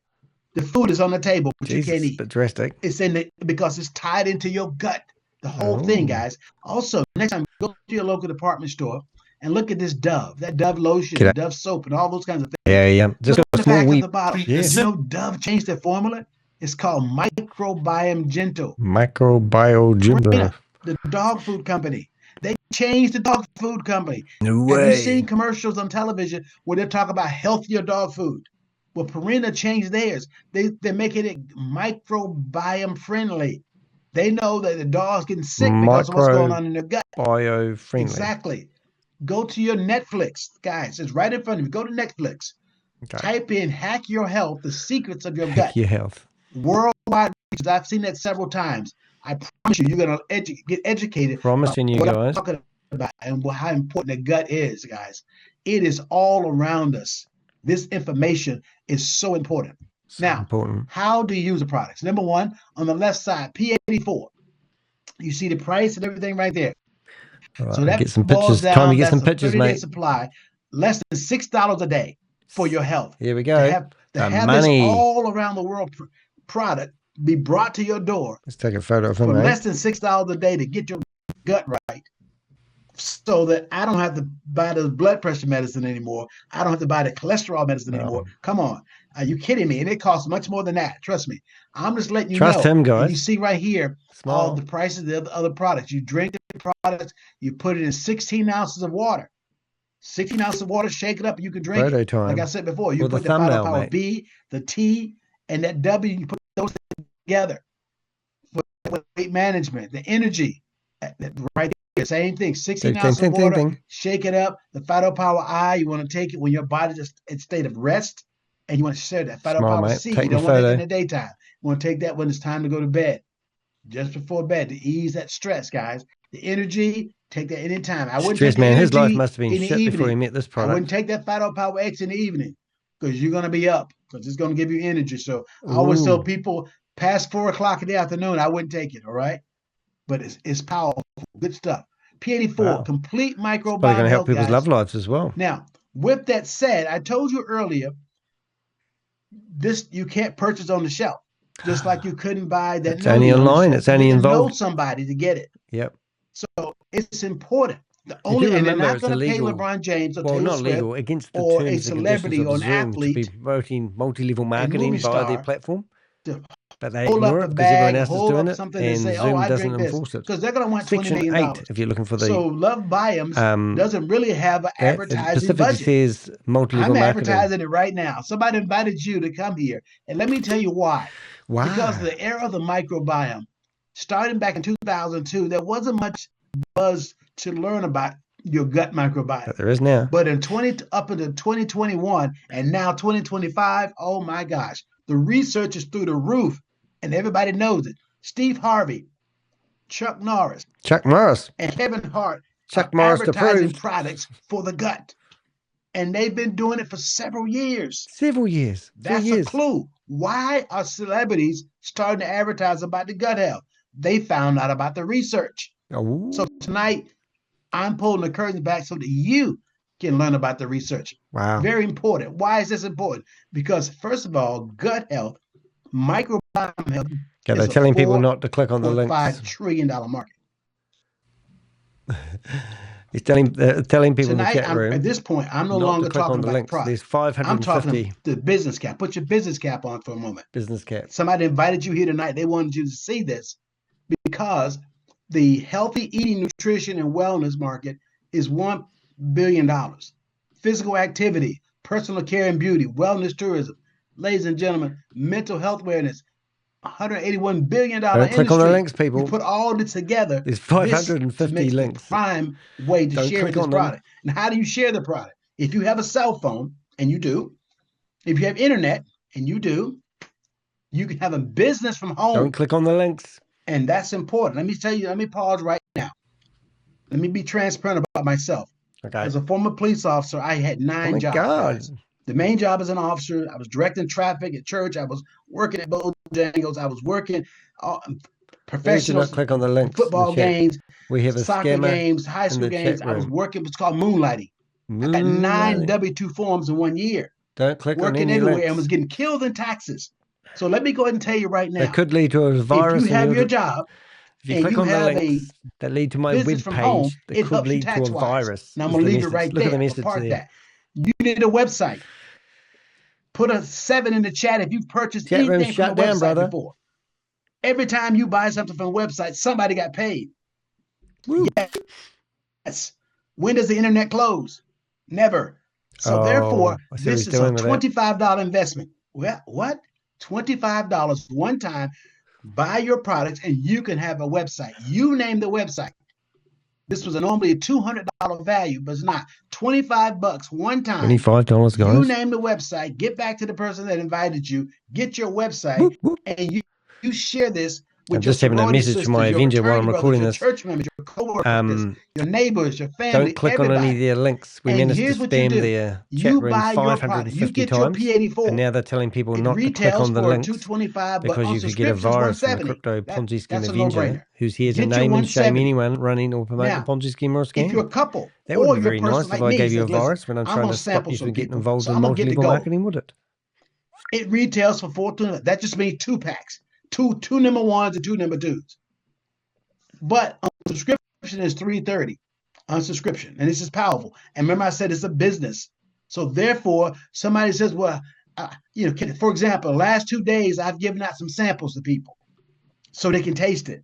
The food is on the table, but you can't eat. But drastic. It's because it's tied into your gut. The whole thing, guys. Also, next time, go to your local department store and look at this Dove, that Dove lotion, Dove soap, and all those kinds of things. Yeah. Just look at the back of the bottle. You know, Dove changed their formula. It's called Microbiome Gentle. Microbiome Gentle. The dog food company. They changed the dog food company. No way. Have you seen commercials on television where they talk about healthier dog food? Well, Purina changed theirs. They're making it microbiome friendly. They know that the dog's getting sick because of what's going on in their gut. Bio-friendly. Exactly. Go to your Netflix, guys. It's right in front of you. Go to Netflix. Okay. Type in Hack Your Health, the secrets of your gut. Hack Your Health. Worldwide. I've seen that several times. I promise you, you're going to get educated. Promising you guys. I'm talking about and how important the gut is, guys. It is all around us. This information is so important. How do you use the products? Number one, on the left side, P84. You see the price and everything right there. Right, so that get some pictures. Time to get some pictures, mate. Supply, less than $6 a day for your health. Here we go. To have this all around the world product be brought to your door. Let's take a photo of him, for less than $6 a day to get your gut right. So that I don't have to buy the blood pressure medicine anymore. I don't have to buy the cholesterol medicine anymore. Come on. Are you kidding me? And it costs much more than that. Trust me. I'm just letting you know. Trust him, guys. And you see right here all the prices of the other products. You drink the products, you put it in 16 ounces of water. 16 ounces of water, shake it up, and you can drink it. Like I said before, you put the Phyto Power B, the T, and that W, you put those together. For weight management, the energy, right there, same thing. 16 ounces of water, shake it up. The Phyto Power I, you want to take it when your body is in a state of rest, and you want to share that. Phyto Power C, you don't want it in the daytime. You want to take that when it's time to go to bed, just before bed, to ease that stress, guys. The energy, take that anytime. I wouldn't take man. His life must have been shit before he met this product. I wouldn't take that Phyto Power X in the evening because you're going to be up because it's going to give you energy. So I always tell people past 4 o'clock in the afternoon, I wouldn't take it. All right. But it's powerful. Good stuff. P84, complete microbiome. Probably going to help people's love lives as well. Now, with that said, I told you earlier, this you can't purchase on the shelf. Just like you couldn't buy that. It's only online. It's only involved. Know somebody to get it. Yep. So it's important. The only and they're not going to pay LeBron James or Taylor Swift legal against the or terms a celebrity or an athlete to be promoting multi-level marketing via their platform. But they hold ignore up it because everyone else is doing it, and and say, Zoom doesn't enforce it. Because they're going to want $20 Section million. 8, if you're looking for the... So LoveBiome doesn't really have an advertising budget. Says multi-level I'm marketing. advertising it right now. Somebody invited you to come here, and let me tell you why. Why? Because the era of the microbiome, starting back in 2002, there wasn't much buzz to learn about your gut microbiome. But there is now. But up into 2021 and now 2025, oh my gosh, the research is through the roof, and everybody knows it. Steve Harvey, Chuck Norris, and Kevin Hart are advertising products for the gut. And they've been doing it for several years. That's a clue. Why are celebrities starting to advertise about the gut health? They found out about the research. Oh. So tonight, I'm pulling the curtains back so that you can learn about the research. Wow. Very important. Why is this important? Because first of all, gut health, microbiome health. Yeah, they're telling people not to click on the links. $5 trillion market. He's telling people tonight, in the chat room. At this point, I'm no longer talking about the product. There's 550. I'm talking the business cap. Put your business cap on for a moment. Business cap. Somebody invited you here tonight. They wanted you to see this because the healthy eating, nutrition, and wellness market is $1 billion. Physical activity, personal care and beauty, wellness tourism. Ladies and gentlemen, mental health awareness, $181 billion industry. Click on the links, people. You put all this together. There's 550 links. The prime way to share this product. And how do you share the product? If you have a cell phone, and you do, if you have internet, and you do, you can have a business from home. Don't click on the links. And that's important. Let me tell you, let me pause right now. Let me be transparent about myself. Okay. As a former police officer, I had 9 jobs. God. The main job as an officer, I was directing traffic at church. I was working at Bojangles. I was working professional click on the links, football games. We have a soccer games, high school games. I was working what's called moonlighting. I got 9 W-2 forms in 1 year. Don't click on any working everywhere links. and was getting killed in taxes. So let me go ahead and tell you right now. It could lead to a virus. If you have your job, if you click on the links that lead to my web page, it could lead to a virus. Now I'm going to leave it right there. Look at the message there. You need a website. Put a 7 in the chat if you've purchased anything from a website before. Every time you buy something from a website, somebody got paid. Woo. Yes. When does the internet close? Never. So therefore, this is a $25 investment. Well, what? $25 one time, buy your products, and you can have a website. You name the website. This was normally a $200 value, but it's not. $25 one time. $25, guys. You name the website, get back to the person that invited you, get your website, and you share this with your just having a message from my Avenger while I'm recording this. Your church members, your coworkers, your neighbors, your family. Don't click on any of their links. We managed to spam their chat room 550 times. And now they're telling people not to click on the links because you could get a virus from the Crypto Ponzi Scheme Avenger, who's here to name and shame anyone running or promoting a Ponzi scheme or a scam. If you're a couple, that would be very nice if I gave you a virus when I'm trying to stop you from getting involved in multi-level marketing, would it? It retails for $14. That just means 2 packs. Two number 1s and 2 number 2s. But on subscription is $3.30 on subscription. And this is powerful. And remember I said it's a business. So therefore, somebody says, well, for example, the last 2 days, I've given out some samples to people so they can taste it.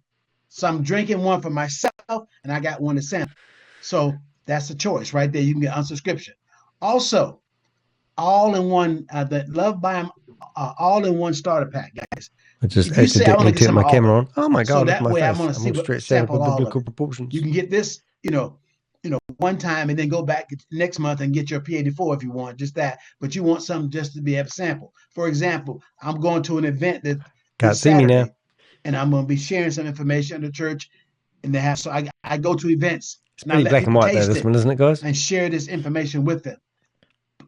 So I'm drinking one for myself and I got one to sample. So that's the choice right there. You can get on subscription. Also, all-in-one, the LoveBiome all-in-one starter pack, guys. I just accidentally turned my camera on. Oh my God! So that my way, face. I'm going to see what sample all of it. Proportions. You can get this, one time, and then go back next month and get your P84 if you want, just that. But you want something just to be able to sample. For example, I'm going to an event that can't see me now, and I'm going to be sharing some information in the church, and they have. So I go to events. It's pretty black and white though, this one, isn't it, guys? And share this information with them.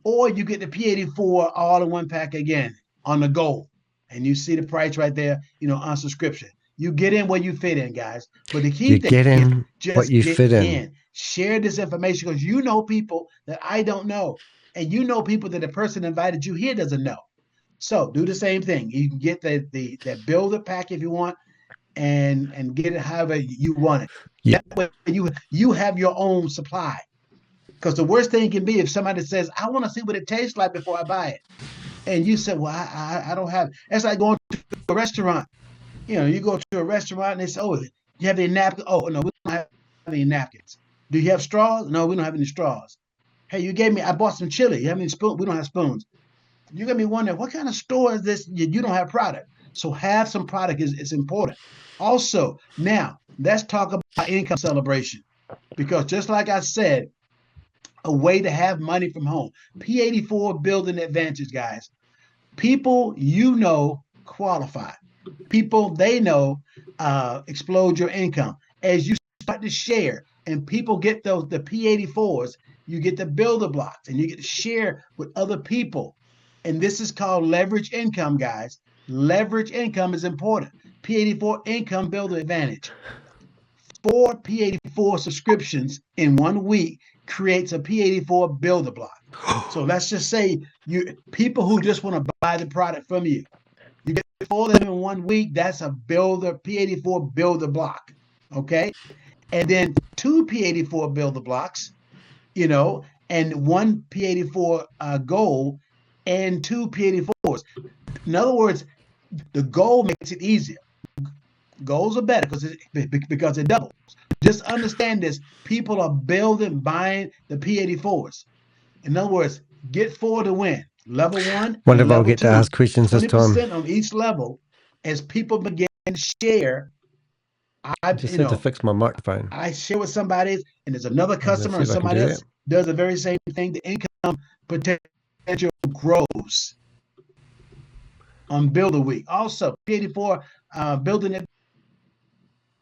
Or you get the P84 all-in-one pack again on the go. And you see the price right there, on subscription. You get in where you fit in, guys. But the key thing is just get in. Share this information because you know people that I don't know. And you know people that the person that invited you here doesn't know. So do the same thing. You can get the builder pack if you want and get it however you want it. Yeah. That way you have your own supply. Because the worst thing can be if somebody says, I want to see what it tastes like before I buy it. And you said, well, I don't have it. It's like going to a restaurant. You go to a restaurant and they say, oh, you have any napkins? Oh, no, we don't have any napkins. Do you have straws? No, we don't have any straws. Hey, I bought some chili. You have any spoons? We don't have spoons. You're going to be wondering, what kind of store is this? You don't have product. So have some product is important. Also, now, let's talk about income celebration. Because just like I said, a way to have money from home. P84 building advantage, guys. People qualify. People they know explode your income. As you start to share and people get the P84s, you get the builder blocks and you get to share with other people. And this is called leverage income, guys. Leverage income is important. P84 income builder advantage. 4 P84 subscriptions in 1 week creates a P84 builder block. So let's just say people who just want to buy the product from you. You get 4 of them in 1 week, that's a P84 builder block. Okay? And then 2 P84 builder blocks, and 1 P84 goal and 2 P84s. In other words, the goal makes it easier. Goals are better because it doubles. Just understand this. People are buying the P84s. In other words, get 4 to win. Level 1. Wonder if I'll get to ask questions this time. 20% on each level as people begin to share. I just had to fix my microphone. I share with somebody, and there's another customer, and somebody else does the very same thing. The income potential grows on Builder Week. Also, P84 building it.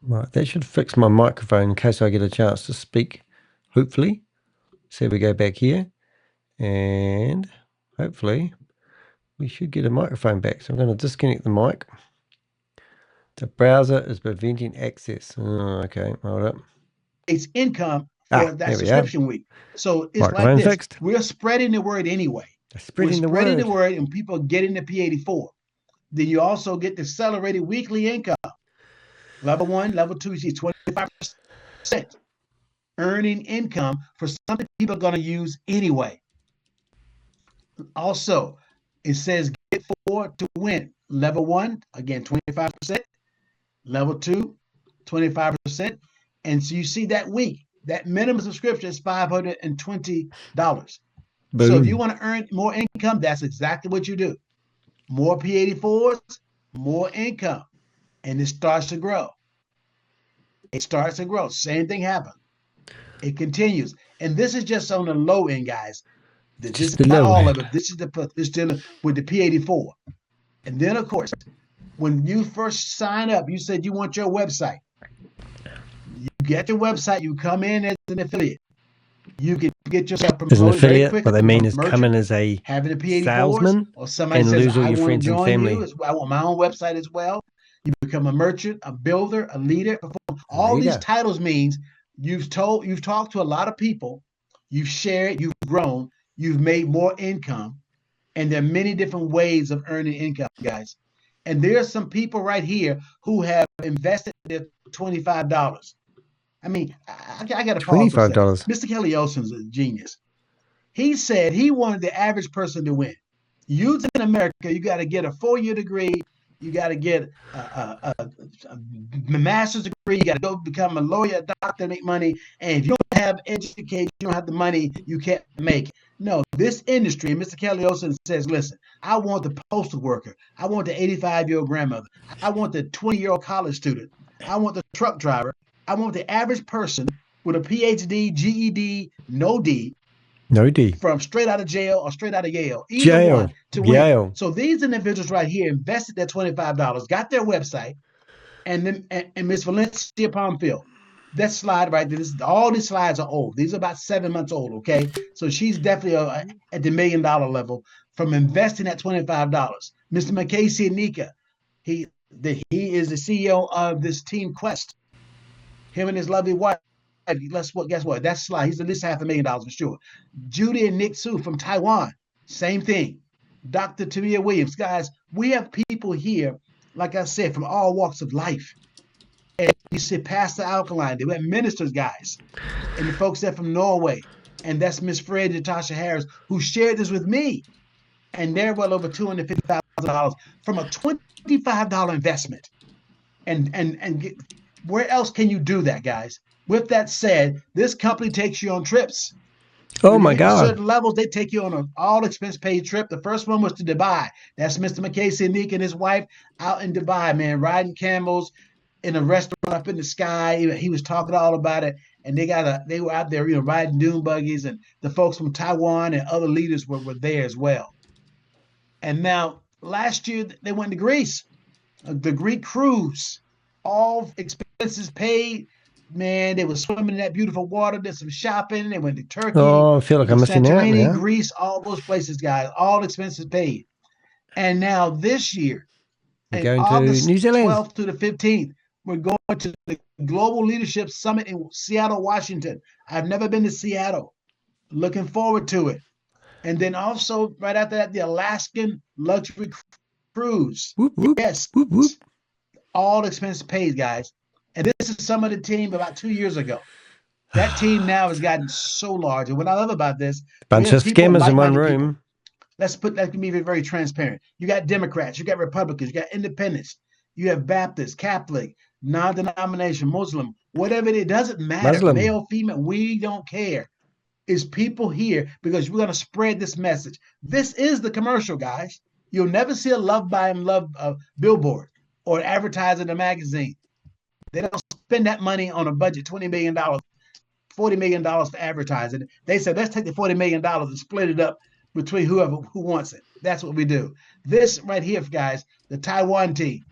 Right, that should fix my microphone in case I get a chance to speak, hopefully. So we go back here, and hopefully we should get a microphone back. So I'm going to disconnect the mic. The browser is preventing access. Oh, okay, hold up. It's income for that subscription week. So it's like this. Fixed. We're spreading the word anyway. Spreading the word, and people are getting the P84. Then you also get the accelerated weekly income. Level 1, level 2, you see 25% earning income for something people are going to use anyway. Also, it says get 4 to win. Level 1, again, 25%. Level 2, 25%. And so you see that week, that minimum subscription is $520. Boom. So if you want to earn more income, that's exactly what you do. More P84s, more income. And it starts to grow. It starts to grow. Same thing happened. It continues. And this is just on the low end, guys. This is not all of it. This is dealing with the P84. And then, of course, when you first sign up, you said you want your website. You get your website. You come in as an affiliate. You can get yourself promoted as an affiliate. very What they mean is come in as a having a P84s, salesman or somebody and says, lose all I your want friends to and join family. you. I want my own website as well. You become a merchant, a builder, a leader. All these titles means you've talked to a lot of people, you've shared, you've grown, you've made more income, and there are many different ways of earning income, guys. And there are some people right here who have invested their $25. I mean, I got to pause for a second. Mr. Kelly Olson's a genius. He said he wanted the average person to win. Youth in America, you got to get a 4-year degree. You got to get a master's degree. You got to go become a lawyer, a doctor, make money. And if you don't have education, you don't have the money, you can't make it. No, this industry, and Mr. Kelly Olson says, listen, I want the postal worker. I want the 85-year-old grandmother. I want the 20-year-old college student. I want the truck driver. I want the average person with a PhD, GED, no D, from straight out of jail or straight out of Yale. Either one to win. So these individuals right here invested their $25, got their website, and then and Miss Valencia Pomfield, that slide right there. All these slides are old. These are about 7 months old. Okay, so she's definitely at the $1 million level from investing at $25. Mr. Makesi Anyika, he is the CEO of this Team Quest. Him and his lovely wife. Guess what? That slide, he's at least $500,000 for sure. Judy and Nick Su from Taiwan, same thing. Dr. Tamia Williams. Guys, we have people here, like I said, from all walks of life. And you see Pastor Alkaline, we have ministers, guys, and the folks that from Norway. And that's Miss Fred Natasha Harris, who shared this with me. And they're well over $250,000 from a $25 investment. And where else can you do that, guys? With that said, this company takes you on trips. Oh my God! Certain levels, they take you on an all-expense paid trip. The first one was to Dubai. That's Mr. Makesi Anyika and his wife out in Dubai, man, riding camels in a restaurant up in the sky. He was talking all about it, and they were out there, riding dune buggies, and the folks from Taiwan and other leaders were there as well. And now, last year they went to Greece, the Greek cruise, all expenses paid. Man, they were swimming in that beautiful water, did some shopping. They went to Turkey. Oh, I feel like I'm missing out now. Greece, all those places, guys, all expenses paid. And now this year, going August to New Zealand, 12th to the 15th, we're going to the Global Leadership Summit in Seattle, Washington. I've never been to Seattle. Looking forward to it. And then also, right after that, the Alaskan Luxury Cruise. Whoop, whoop, yes. Whoop, whoop. All expenses paid, guys. And this is some of the team about 2 years ago. That team now has gotten so large. And what I love about this, bunch of scammers in one room. That can be very transparent. You got Democrats, you got Republicans, you got independents, you have Baptists, Catholic, non-denomination, Muslim, whatever it doesn't matter. Male, female, we don't care. It's people here because we're going to spread this message. This is the commercial, guys. You'll never see a LoveBiome billboard or advertise in a magazine. They don't spend that money on a budget, $20 million, $40 million for advertising. They said, let's take the $40 million and split it up between who wants it. That's what we do. This right here, guys, the Taiwan team.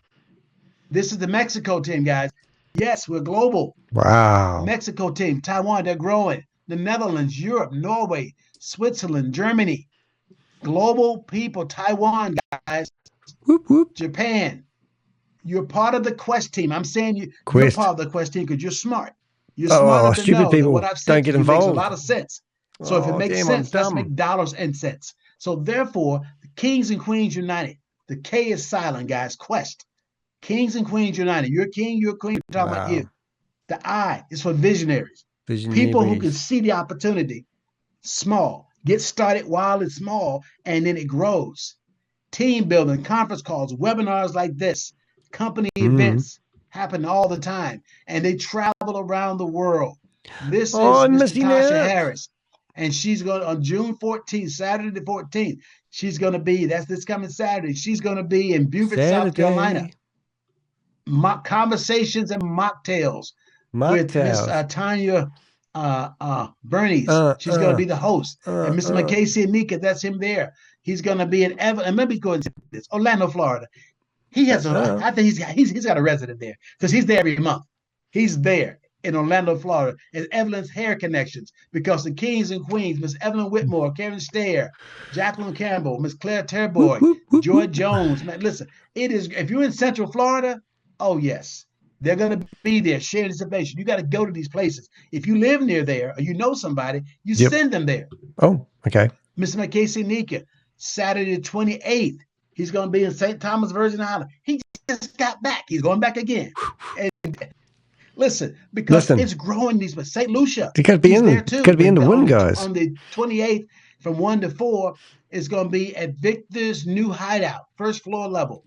This is the Mexico team, guys. Yes, we're global. Wow. Mexico team, Taiwan, they're growing. The Netherlands, Europe, Norway, Switzerland, Germany. Global people, Taiwan, guys. Whoop, whoop. Japan. You're part of the Quest team. I'm saying you're part of the Quest team because you're smart. You're smart enough to know that what I've said don't get involved. Makes a lot of sense. So if it makes sense, let's make dollars and cents. So therefore, the Kings and Queens United, The K is silent, guys. Quest. Kings and Queens United. You're a king, you're a queen. We're talking about you. The I is for visionaries. People who can see the opportunity small. Get started while it's small, and then it grows. Team building, conference calls, webinars like this, company events happen all the time, and they travel around the world. This is Miss Tasha Harris, and she's going on June 14th, Saturday the 14th. She's going to be, that's this coming Saturday. She's going to be in Beaufort, South Carolina. Conversations and mocktails with Miss Tanya Bernice. She's going to be the host. And Mr. Makesi Anyika, that's him there. He's going to be in and let me go into this. Orlando, Florida. He has I think he's got a resident there because he's there every month. He's there in Orlando, Florida, at Evelyn's Hair Connections, because the kings and queens, Miss Evelyn Whitmore, Karen Stair, Jacqueline Campbell, Miss Claire Terboy, Joy Jones. Man, listen, it is, if you're in Central Florida, oh yes, they're going to be there sharing this information. You got to go to these places. If you live near there or you know somebody, you send them there. Oh, okay. Mr. Makesi Anyika, Saturday the 28th, he's going to be in St. Thomas, Virgin Islands. He just got back. He's going back again. And listen, because it's growing these, but St. Lucia, you got to be in there too. Got to be in the win, guys. On the 28th, from 1 to 4, is going to be at Victor's new hideout, first floor level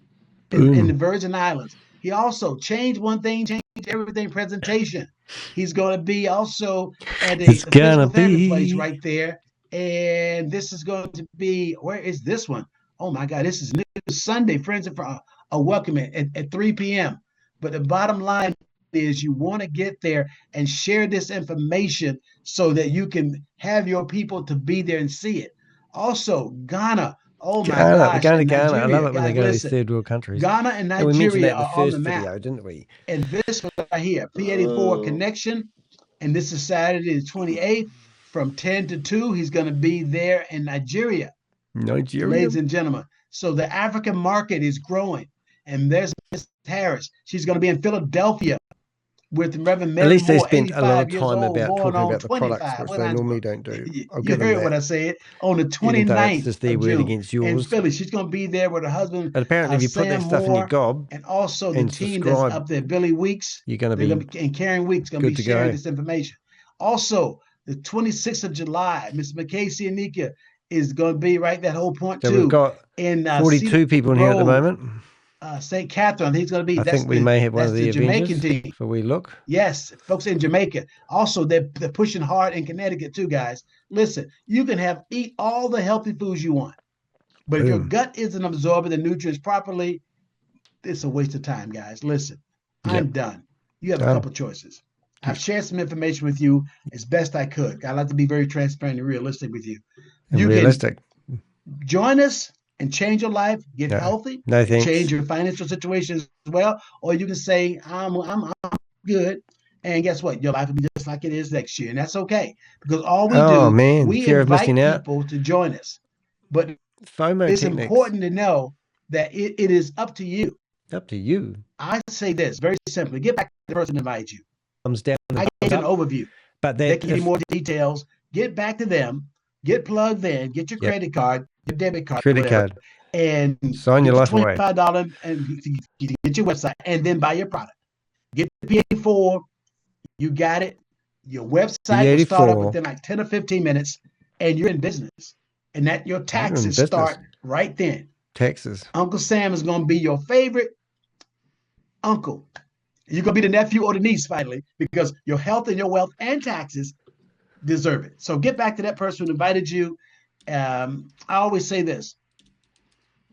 in the Virgin Islands. He also changed one thing, changed everything presentation. He's going to be also at a physical therapy place right there. And this is going to be, where is this one? Oh my God, this is new Sunday, friends, for a welcome at 3 p.m. But the bottom line is you want to get there and share this information so that you can have your people to be there and see it. Also, Ghana. Oh my gosh. Ghana. I love it when they go to these third world countries. Ghana and Nigeria are on the map. Video, didn't we? And this one right here, P84 Connection. And this is Saturday the 28th from 10 to 2. He's going to be there in Nigeria. Ladies and gentlemen. So the African market is growing. And there's Miss Harris. She's going to be in Philadelphia with Reverend Mary. At least they Moore, spent a lot of 85 time years old, about talking about the 25. products, which they normally don't do. You heard what I said. On the 29th just their word against yours. in Philly. She's going to be there with her husband. But apparently, if you put that stuff in your gob, and also the team that's up there, Billy Weeks, you're going to be and Karen Weeks going to be sharing this information. Also, the 26th of July, Miss Makesi Anyika is going to be right that whole point so too. We've got 42 people in here at the moment. St. Catherine, I think it's going to be. I think we may have one of the Jamaican team. If we look. Yes, folks in Jamaica. Also, they're pushing hard in Connecticut too, guys. Listen, you can eat all the healthy foods you want, but if your gut isn't absorbing the nutrients properly, it's a waste of time, guys. Listen, I'm done. You have a couple choices. I've shared some information with you as best I could. I like to be very transparent and realistic with you. Realistic. Can join us and change your life, get healthy, change your financial situation as well. Or you can say, I'm good. And guess what? Your life will be just like it is next year. And that's okay. Because all we do, we invite people to join us. But FOMO it's techniques. important to know that it is up to you. Up to you. I say this very simply. Get back to the person who invited you. Comes down. I gave an overview. But they can give you more details. Get back to them. Get plugged in. Get your credit card, your debit card, and sign your life away. $25 and you can get your website and then buy your product. Get the PA4. You got it. Your website will start up within like 10 or 15 minutes, and you're in business. And that your taxes start right then. Taxes. Uncle Sam is going to be your favorite uncle. You're going to be the nephew or the niece finally, because your health and your wealth and taxes deserve it. So get back to that person who invited you. I always say this.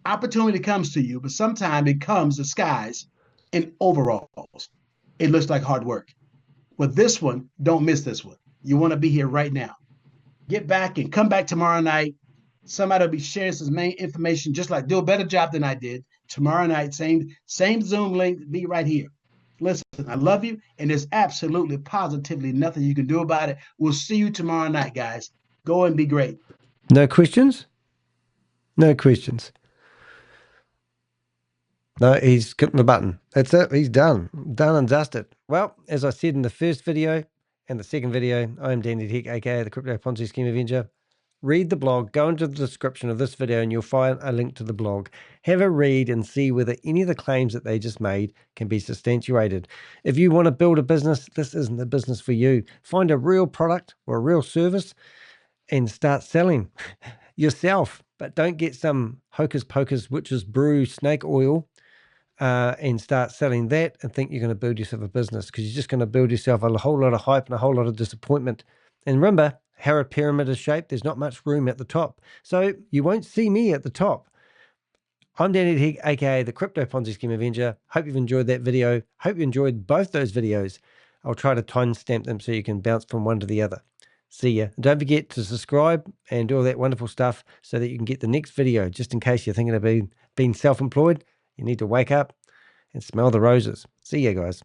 Opportunity comes to you, but sometimes it comes disguised in overalls. It looks like hard work. With this one, don't miss this one. You want to be here right now. Get back and come back tomorrow night. Somebody will be sharing some main information, just like do a better job than I did. Tomorrow night, same Zoom link, be right here. Listen, I love you, and there's absolutely, positively nothing you can do about it. We'll see you tomorrow night, guys. Go and be great. No questions? No questions. No, he's clicking the button. That's it. He's done. Done and dusted. Well, as I said in the first video and the second video, I am Danny Tech, aka the Crypto Ponzi Scheme Avenger. read the blog, go into the description of this video and you'll find a link to the blog. Have a read and see whether any of the claims that they just made can be substantiated. If you want to build a business, this isn't the business for you. Find a real product or a real service and start selling yourself. But don't get some hocus pocus witch's brew snake oil and start selling that and think you're going to build yourself a business, because you're just going to build yourself a whole lot of hype and a whole lot of disappointment. And remember how a pyramid is shaped. There's not much room at the top. So you won't see me at the top. I'm Danny Higg, aka the Crypto Ponzi Scheme Avenger. Hope you've enjoyed that video. Hope you enjoyed both those videos. I'll try to timestamp them so you can bounce from one to the other. See ya. And don't forget to subscribe and do all that wonderful stuff so that you can get the next video, just in case you're thinking of being self-employed. You need to wake up and smell the roses. See ya, guys.